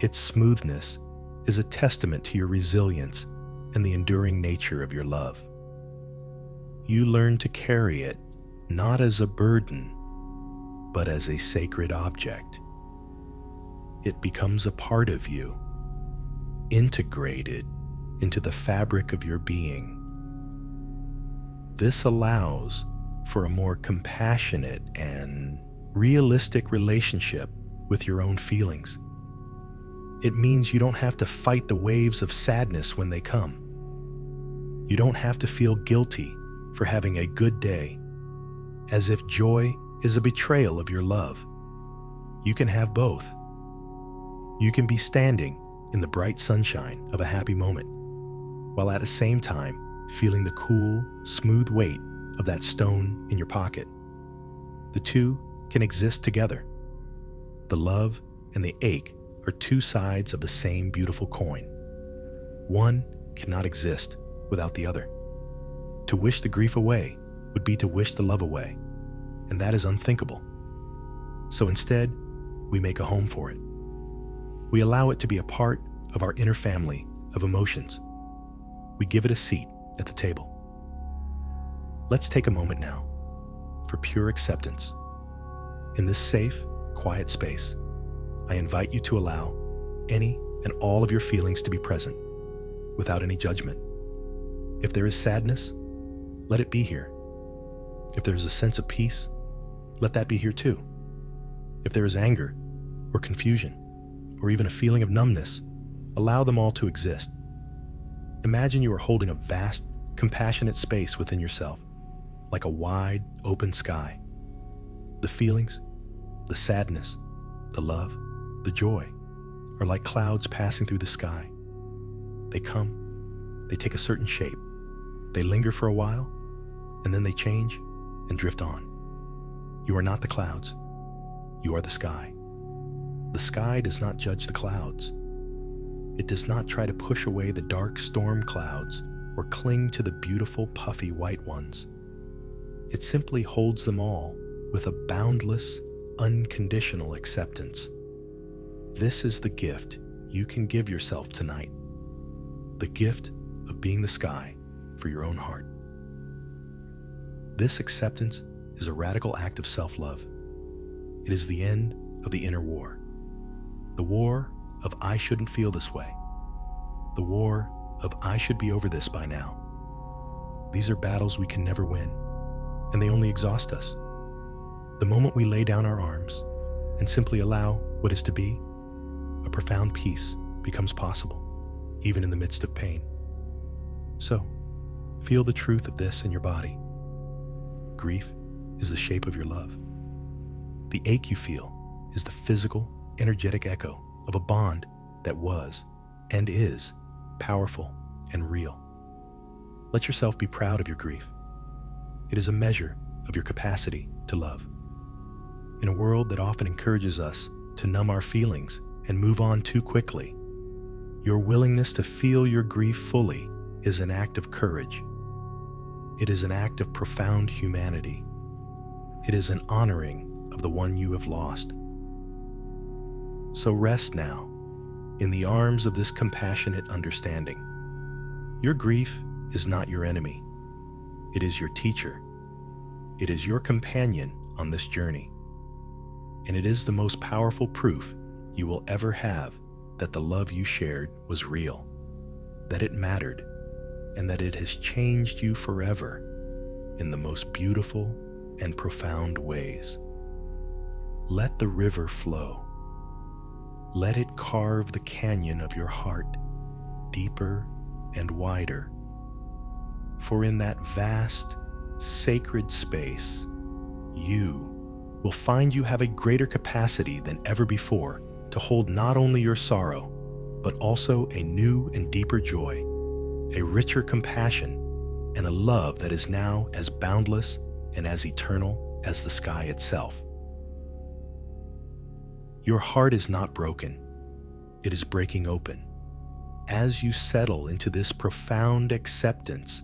its smoothness is a testament to your resilience and the enduring nature of your love. You learn to carry it not as a burden, but as a sacred object. It becomes a part of you, integrated into the fabric of your being. This allows for a more compassionate and realistic relationship with your own feelings. It means you don't have to fight the waves of sadness when they come. You don't have to feel guilty for having a good day, as if joy is a betrayal of your love. You can have both. You can be standing in the bright sunshine of a happy moment, while at the same time feeling the cool, smooth weight of that stone in your pocket. The two can exist together. The love and the ache are two sides of the same beautiful coin. One cannot exist without the other. To wish the grief away would be to wish the love away, and that is unthinkable. So instead, we make a home for it. We allow it to be a part of our inner family of emotions. We give it a seat at the table. Let's take a moment now for pure acceptance. In this safe, quiet space, I invite you to allow any and all of your feelings to be present without any judgment. If there is sadness, let it be here. If there is a sense of peace, let that be here too. If there is anger or confusion or even a feeling of numbness, allow them all to exist. Imagine you are holding a vast, compassionate space within yourself, like a wide, open sky. The feelings, the sadness, the love, the joy are like clouds passing through the sky. They come, they take a certain shape, they linger for a while, and then they change and drift on. You are not the clouds. You are the sky. The sky does not judge the clouds. It does not try to push away the dark storm clouds or cling to the beautiful puffy white ones. It simply holds them all with a boundless, unconditional acceptance. This is the gift you can give yourself tonight. The gift of being the sky for your own heart. This acceptance is a radical act of self-love. It is the end of the inner war. The war of I shouldn't feel this way. The war of I should be over this by now. These are battles we can never win, and they only exhaust us. The moment we lay down our arms and simply allow what is to be, a profound peace becomes possible, even in the midst of pain. So, feel the truth of this in your body. Grief is the shape of your love. The ache you feel is the physical, energetic echo of a bond that was and is powerful and real. Let yourself be proud of your grief. It is a measure of your capacity to love. In a world that often encourages us to numb our feelings and move on too quickly, your willingness to feel your grief fully is an act of courage. It is an act of profound humanity. It is an honoring of the one you have lost. So rest now in the arms of this compassionate understanding. Your grief is not your enemy. It is your teacher. It is your companion on this journey. And it is the most powerful proof you will ever have that the love you shared was real, that it mattered, and that it has changed you forever in the most beautiful and profound ways. Let the river flow. Let it carve the canyon of your heart deeper and wider. For in that vast, sacred space, you will find you have a greater capacity than ever before to hold not only your sorrow, but also a new and deeper joy, a richer compassion, and a love that is now as boundless and as eternal as the sky itself. Your heart is not broken. It is breaking open. As you settle into this profound acceptance,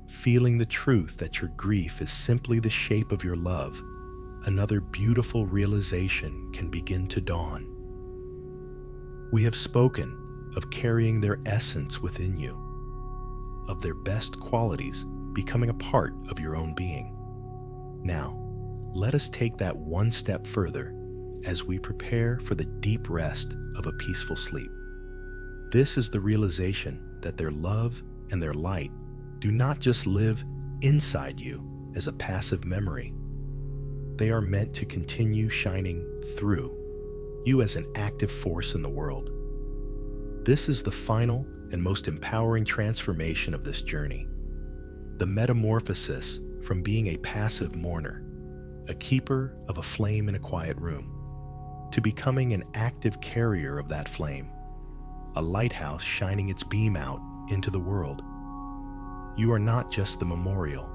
feeling the truth that your grief is simply the shape of your love, another beautiful realization can begin to dawn. We have spoken of carrying their essence within you, of their best qualities becoming a part of your own being. Now, let us take that one step further as we prepare for the deep rest of a peaceful sleep. This is the realization that their love and their light do not just live inside you as a passive memory. They are meant to continue shining through you as an active force in the world. This is the final and most empowering transformation of this journey. The metamorphosis from being a passive mourner, a keeper of a flame in a quiet room, to becoming an active carrier of that flame, a lighthouse shining its beam out into the world. You are not just the memorial.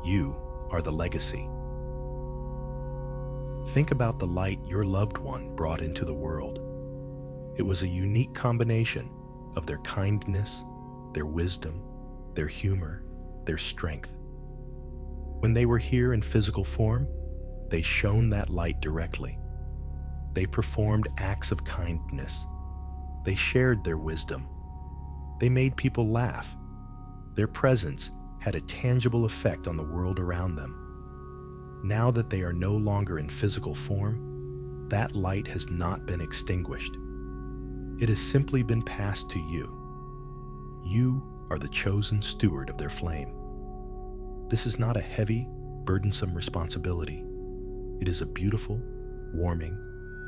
You are the legacy. Think about the light your loved one brought into the world. It was a unique combination of their kindness, their wisdom, their humor, their strength. When they were here in physical form, they shone that light directly. They performed acts of kindness. They shared their wisdom. They made people laugh. Their presence had a tangible effect on the world around them. Now that they are no longer in physical form, that light has not been extinguished. It has simply been passed to you. You are the chosen steward of their flame. This is not a heavy, burdensome responsibility. It is a beautiful, warming,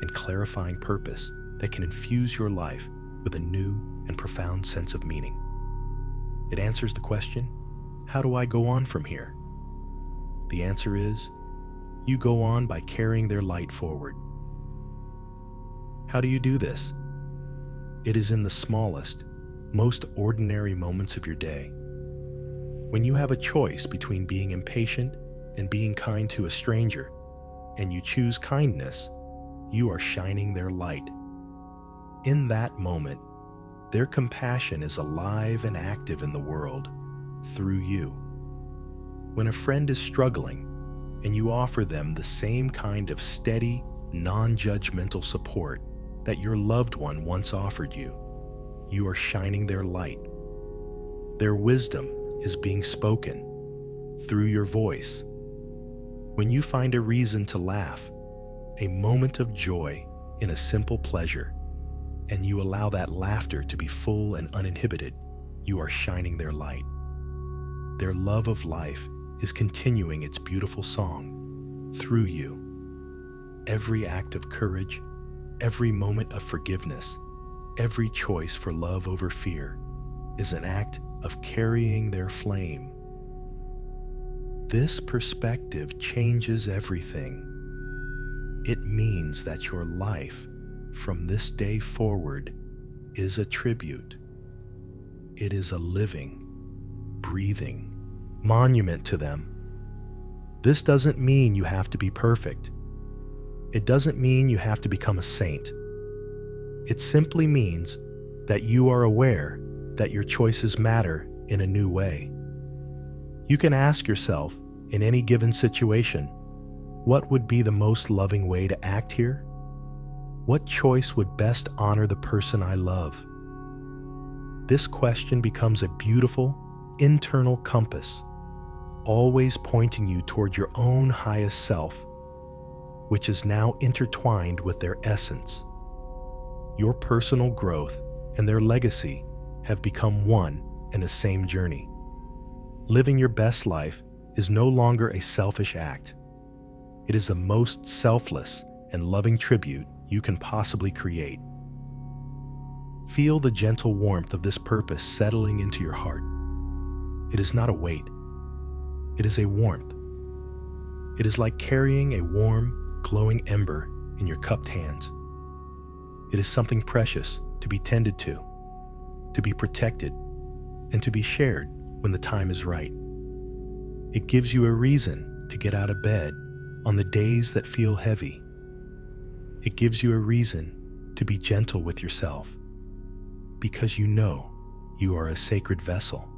and clarifying purpose that can infuse your life with a new and profound sense of meaning. It answers the question, how do I go on from here? The answer is, you go on by carrying their light forward. How do you do this? It is in the smallest, most ordinary moments of your day. When you have a choice between being impatient and being kind to a stranger, and you choose kindness, you are shining their light. In that moment, their compassion is alive and active in the world through you. When a friend is struggling and you offer them the same kind of steady, non-judgmental support that your loved one once offered you, you are shining their light. Their wisdom is being spoken through your voice. When you find a reason to laugh, a moment of joy in a simple pleasure, and you allow that laughter to be full and uninhibited, you are shining their light. Their love of life is continuing its beautiful song through you. Every act of courage, every moment of forgiveness, every choice for love over fear is an act of carrying their flame. This perspective changes everything. It means that your life from this day forward is a tribute. It is a living, breathing monument to them. This doesn't mean you have to be perfect. It doesn't mean you have to become a saint. It simply means that you are aware that your choices matter in a new way. You can ask yourself, in any given situation, what would be the most loving way to act here? What choice would best honor the person I love? This question becomes a beautiful, internal compass, always pointing you toward your own highest self, which is now intertwined with their essence. Your personal growth and their legacy have become one and the same journey. Living your best life is no longer a selfish act. It is the most selfless and loving tribute you can possibly create. Feel the gentle warmth of this purpose settling into your heart. It is not a weight. It is a warmth. It is like carrying a warm, glowing ember in your cupped hands. It is something precious to be tended to be protected, and to be shared when the time is right. It gives you a reason to get out of bed on the days that feel heavy. It gives you a reason to be gentle with yourself, because you know you are a sacred vessel.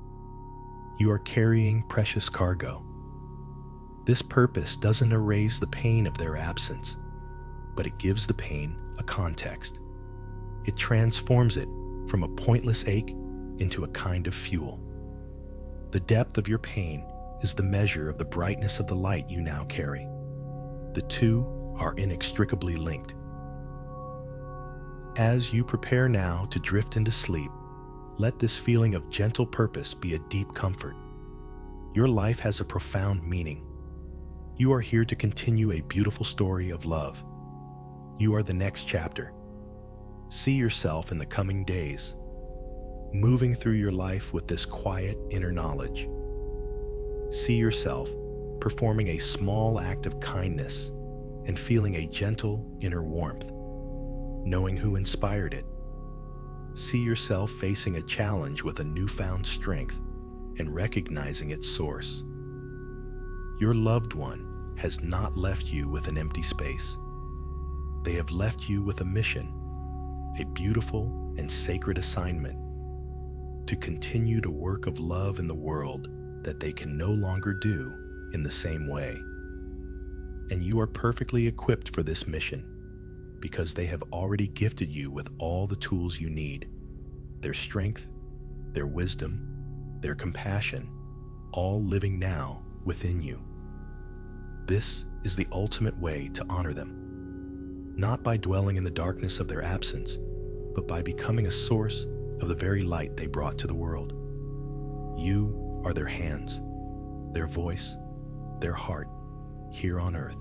You are carrying precious cargo. This purpose doesn't erase the pain of their absence, but it gives the pain a context. It transforms it from a pointless ache into a kind of fuel. The depth of your pain is the measure of the brightness of the light you now carry. The two are inextricably linked. As you prepare now to drift into sleep, let this feeling of gentle purpose be a deep comfort. Your life has a profound meaning. You are here to continue a beautiful story of love. You are the next chapter. See yourself in the coming days, moving through your life with this quiet inner knowledge. See yourself performing a small act of kindness and feeling a gentle inner warmth, knowing who inspired it. See yourself facing a challenge with a newfound strength and recognizing its source. Your loved one has not left you with an empty space. They have left you with a mission, a beautiful and sacred assignment to continue the work of love in the world that they can no longer do in the same way. And you are perfectly equipped for this mission because they have already gifted you with all the tools you need, their strength, their wisdom, their compassion, all living now within you. This is the ultimate way to honor them, not by dwelling in the darkness of their absence, but by becoming a source of the very light they brought to the world. You are their hands, their voice, their heart here on earth.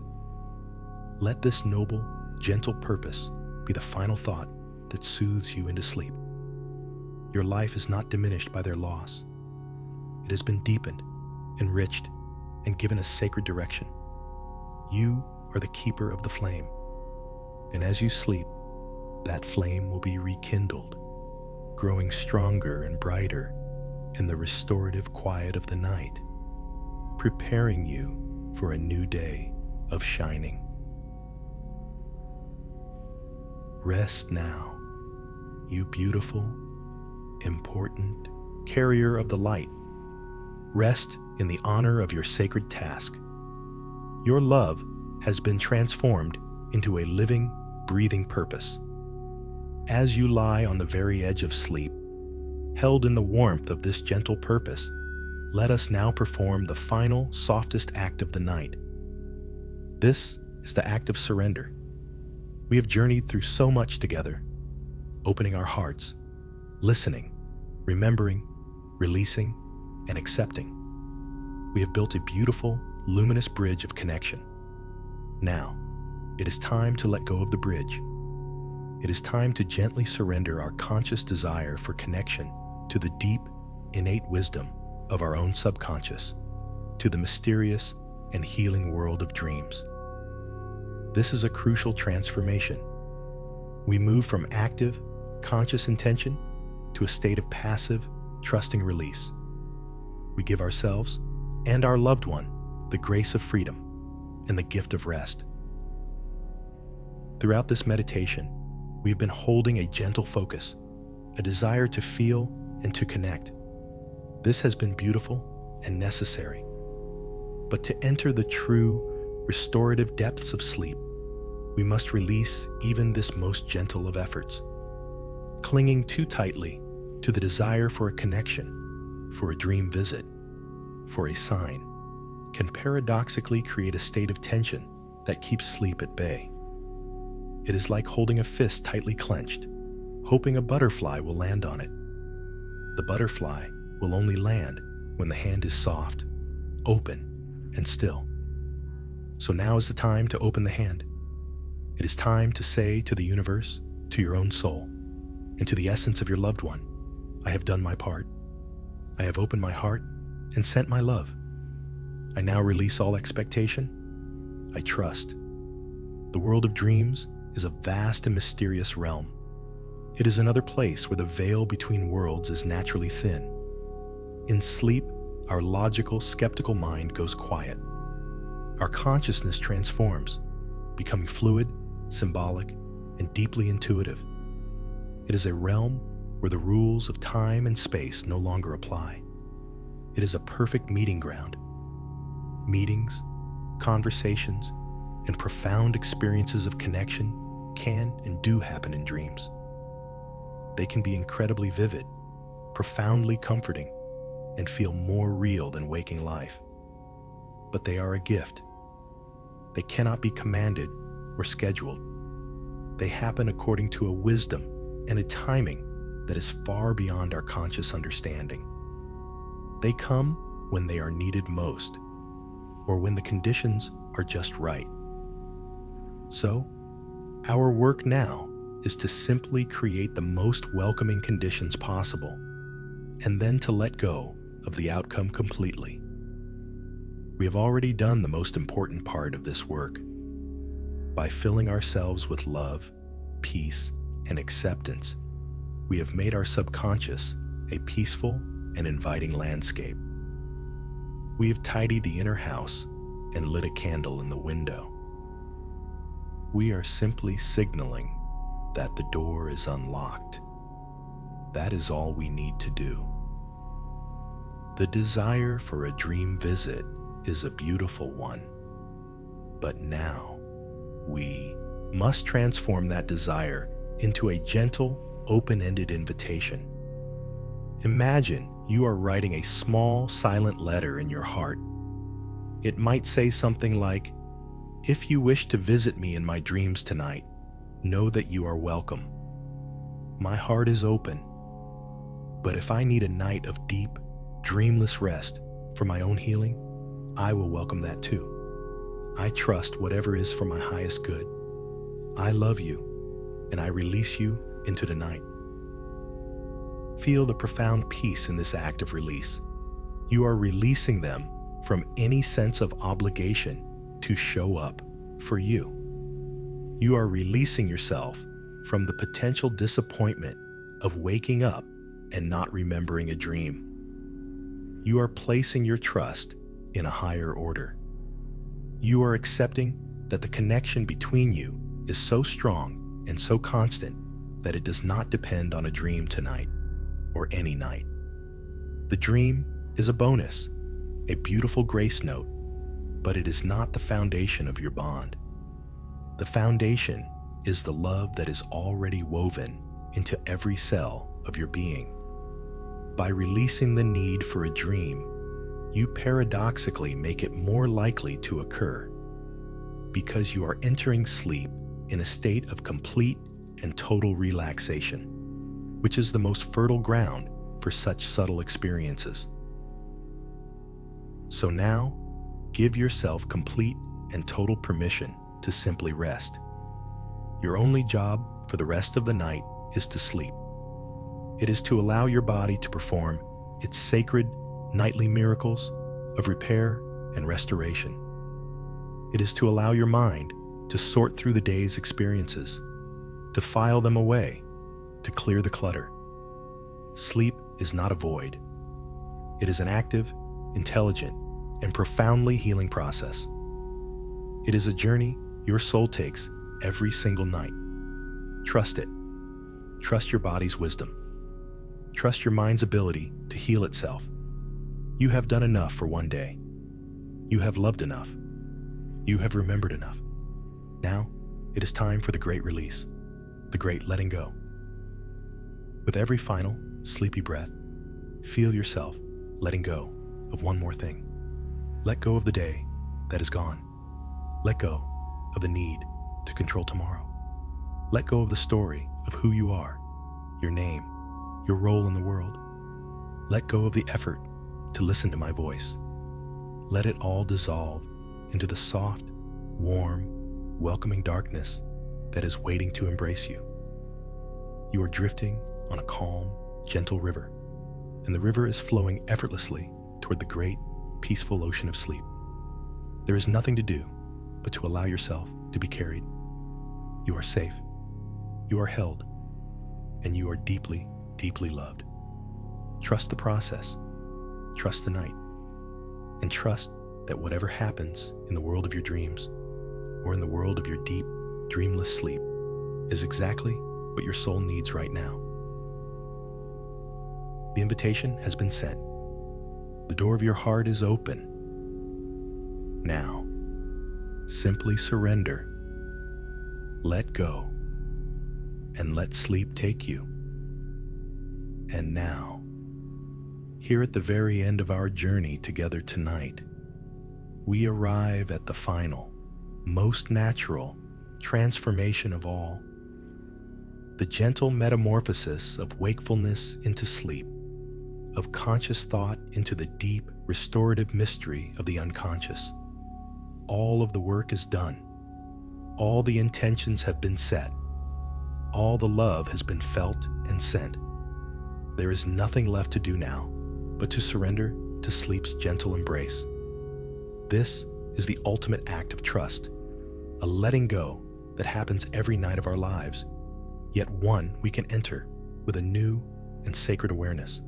Let this noble, gentle purpose be the final thought that soothes you into sleep. Your life is not diminished by their loss. It has been deepened, enriched, and given a sacred direction. You are the keeper of the flame, and as you sleep, that flame will be rekindled, growing stronger and brighter in the restorative quiet of the night, preparing you for a new day of shining. Rest now, you beautiful, important carrier of the light. Rest in the honor of your sacred task. Your love has been transformed into a living, breathing purpose. As you lie on the very edge of sleep, held in the warmth of this gentle purpose, let us now perform the final, softest act of the night. This is the act of surrender. We have journeyed through so much together, opening our hearts, listening, remembering, releasing, and accepting. We have built a beautiful, luminous bridge of connection. Now, it is time to let go of the bridge. It is time to gently surrender our conscious desire for connection to the deep, innate wisdom of our own subconscious, to the mysterious and healing world of dreams. This is a crucial transformation. We move from active, conscious intention to a state of passive, trusting release. We give ourselves and our loved one the grace of freedom and the gift of rest. Throughout this meditation, we've been holding a gentle focus, a desire to feel and to connect. This has been beautiful and necessary. But to enter the true, restorative depths of sleep, we must release even this most gentle of efforts. Clinging too tightly to the desire for a connection, for a dream visit, for a sign, can paradoxically create a state of tension that keeps sleep at bay. It is like holding a fist tightly clenched, hoping a butterfly will land on it. The butterfly will only land when the hand is soft, open, and still. So now is the time to open the hand. It is time to say to the universe, to your own soul, and to the essence of your loved one, I have done my part. I have opened my heart and sent my love. I now release all expectation. I trust. The world of dreams is a vast and mysterious realm. It is another place where the veil between worlds is naturally thin. In sleep, our logical, skeptical mind goes quiet. Our consciousness transforms, becoming fluid, symbolic, and deeply intuitive. It is a realm where the rules of time and space no longer apply. It is a perfect meeting ground. Meetings, conversations, and profound experiences of connection can and do happen in dreams. They can be incredibly vivid, profoundly comforting, and feel more real than waking life. But they are a gift. They cannot be commanded or scheduled. They happen according to a wisdom and a timing that is far beyond our conscious understanding. They come when they are needed most, or when the conditions are just right. So, our work now is to simply create the most welcoming conditions possible, and then to let go of the outcome completely. We have already done the most important part of this work. By filling ourselves with love, peace, and acceptance, we have made our subconscious a peaceful and inviting landscape. We have tidied the inner house and lit a candle in the window. We are simply signaling that the door is unlocked. That is all we need to do. The desire for a dream visit is a beautiful one, but now we must transform that desire into a gentle, open-ended invitation. Imagine You are writing a small, silent letter in your heart. It might say something like, "If you wish to visit me in my dreams tonight, know that you are welcome. My heart is open. But if I need a night of deep, dreamless rest for my own healing, I will welcome that too. I trust whatever is for my highest good. I love you, and I release you into the night." Feel the profound peace in this act of release. You are releasing them from any sense of obligation to show up for you. You are releasing yourself from the potential disappointment of waking up and not remembering a dream. You are placing your trust in a higher order. You are accepting that the connection between you is so strong and so constant that it does not depend on a dream tonight or any night. The dream is a bonus, a beautiful grace note, but it is not the foundation of your bond. The foundation is the love that is already woven into every cell of your being. By releasing the need for a dream, you paradoxically make it more likely to occur, because you are entering sleep in a state of complete and total relaxation, which is the most fertile ground for such subtle experiences. So now, give yourself complete and total permission to simply rest. Your only job for the rest of the night is to sleep. It is to allow your body to perform its sacred nightly miracles of repair and restoration. It is to allow your mind to sort through the day's experiences, to file them away, to clear the clutter. Sleep is not a void. It is an active, intelligent, and profoundly healing process. It is a journey your soul takes every single night. Trust it. Trust your body's wisdom. Trust your mind's ability to heal itself. You have done enough for one day. You have loved enough. You have remembered enough. Now, it is time for the great release, the great letting go. With every final, sleepy breath, feel yourself letting go of one more thing. Let go of the day that is gone. Let go of the need to control tomorrow. Let go of the story of who you are, your name, your role in the world. Let go of the effort to listen to my voice. Let it all dissolve into the soft, warm, welcoming darkness that is waiting to embrace you. You are drifting on a calm, gentle river, and the river is flowing effortlessly toward the great, peaceful ocean of sleep. There is nothing to do but to allow yourself to be carried. You are safe, you are held, and you are deeply, deeply loved. Trust the process, trust the night, and trust that whatever happens in the world of your dreams or in the world of your deep, dreamless sleep is exactly what your soul needs right now. The invitation has been sent. The door of your heart is open. Now, simply surrender, let go, and let sleep take you. And now, here at the very end of our journey together tonight, we arrive at the final, most natural transformation of all, the gentle metamorphosis of wakefulness into sleep, of conscious thought into the deep, restorative mystery of the unconscious. All of the work is done. All the intentions have been set. All the love has been felt and sent. There is nothing left to do now but to surrender to sleep's gentle embrace. This is the ultimate act of trust, a letting go that happens every night of our lives, yet one we can enter with a new and sacred awareness.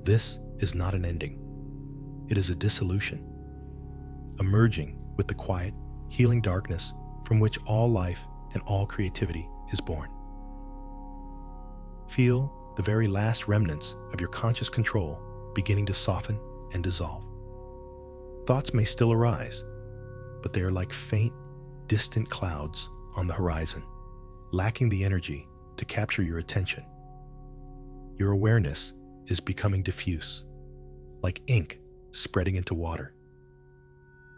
This is not an ending. It is a dissolution, a merging with the quiet, healing darkness from which all life and all creativity is born. Feel the very last remnants of your conscious control beginning to soften and dissolve. Thoughts may still arise, but they are like faint, distant clouds on the horizon, lacking the energy to capture your attention. Your awareness is becoming diffuse, like ink spreading into water.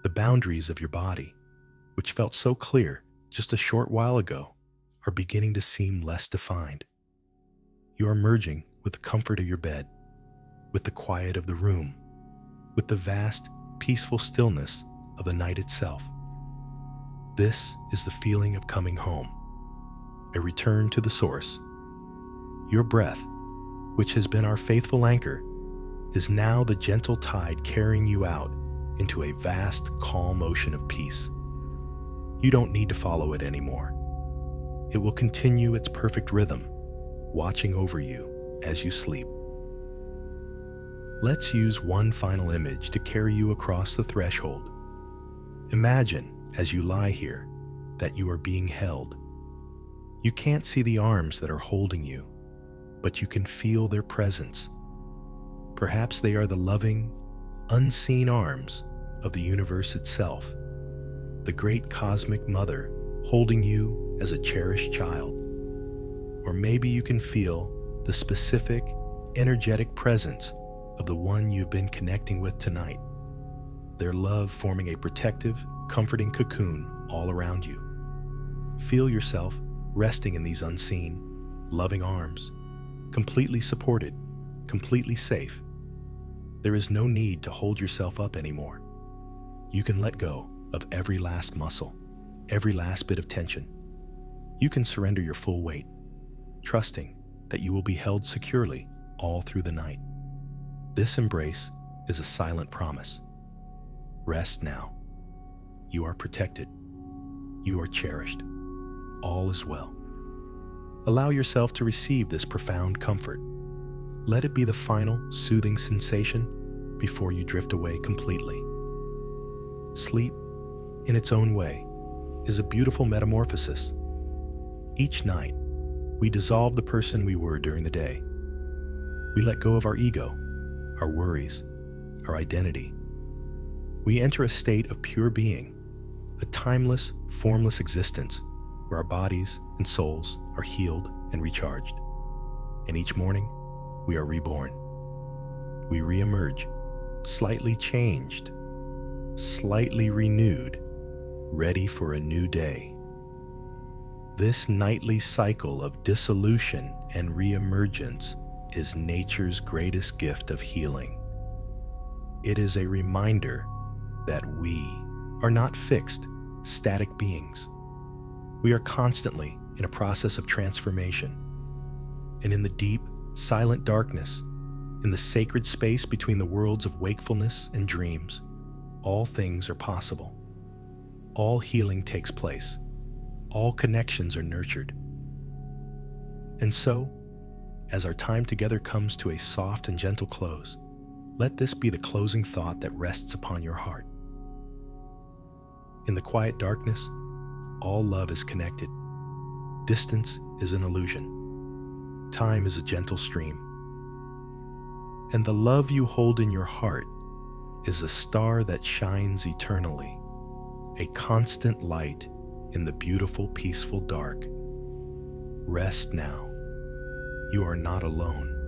The boundaries of your body, which felt so clear just a short while ago, are beginning to seem less defined. You are merging with the comfort of your bed, with the quiet of the room, with the vast, peaceful stillness of the night itself. This is the feeling of coming home, a return to the source. Your breath, which has been our faithful anchor, is now the gentle tide carrying you out into a vast, calm ocean of peace. You don't need to follow it anymore. It will continue its perfect rhythm, watching over you as you sleep. Let's use one final image to carry you across the threshold. Imagine, as you lie here, that you are being held. You can't see the arms that are holding you, but you can feel their presence. Perhaps they are the loving, unseen arms of the universe itself, the great cosmic mother holding you as a cherished child. Or maybe you can feel the specific, energetic presence of the one you've been connecting with tonight, their love forming a protective, comforting cocoon all around you. Feel yourself resting in these unseen, loving arms, completely supported, completely safe. There is no need to hold yourself up anymore. You can let go of every last muscle, every last bit of tension. You can surrender your full weight, trusting that you will be held securely all through the night. This embrace is a silent promise. Rest now. You are protected. You are cherished. All is well. Allow yourself to receive this profound comfort. Let it be the final, soothing sensation before you drift away completely. Sleep, in its own way, is a beautiful metamorphosis. Each night, we dissolve the person we were during the day. We let go of our ego, our worries, our identity. We enter a state of pure being, a timeless, formless existence where our bodies and souls are healed and recharged. And each morning, we are reborn. We re-emerge, slightly changed, slightly renewed, ready for a new day. This nightly cycle of dissolution and re-emergence is nature's greatest gift of healing. It is a reminder that we are not fixed, static beings. We are constantly in a process of transformation. And in the deep, silent darkness, in the sacred space between the worlds of wakefulness and dreams, all things are possible. All healing takes place. All connections are nurtured. And so, as our time together comes to a soft and gentle close, let this be the closing thought that rests upon your heart. In the quiet darkness, all love is connected. Distance is an illusion. Time is a gentle stream. And the love you hold in your heart is a star that shines eternally, a constant light in the beautiful, peaceful dark. Rest now. You are not alone.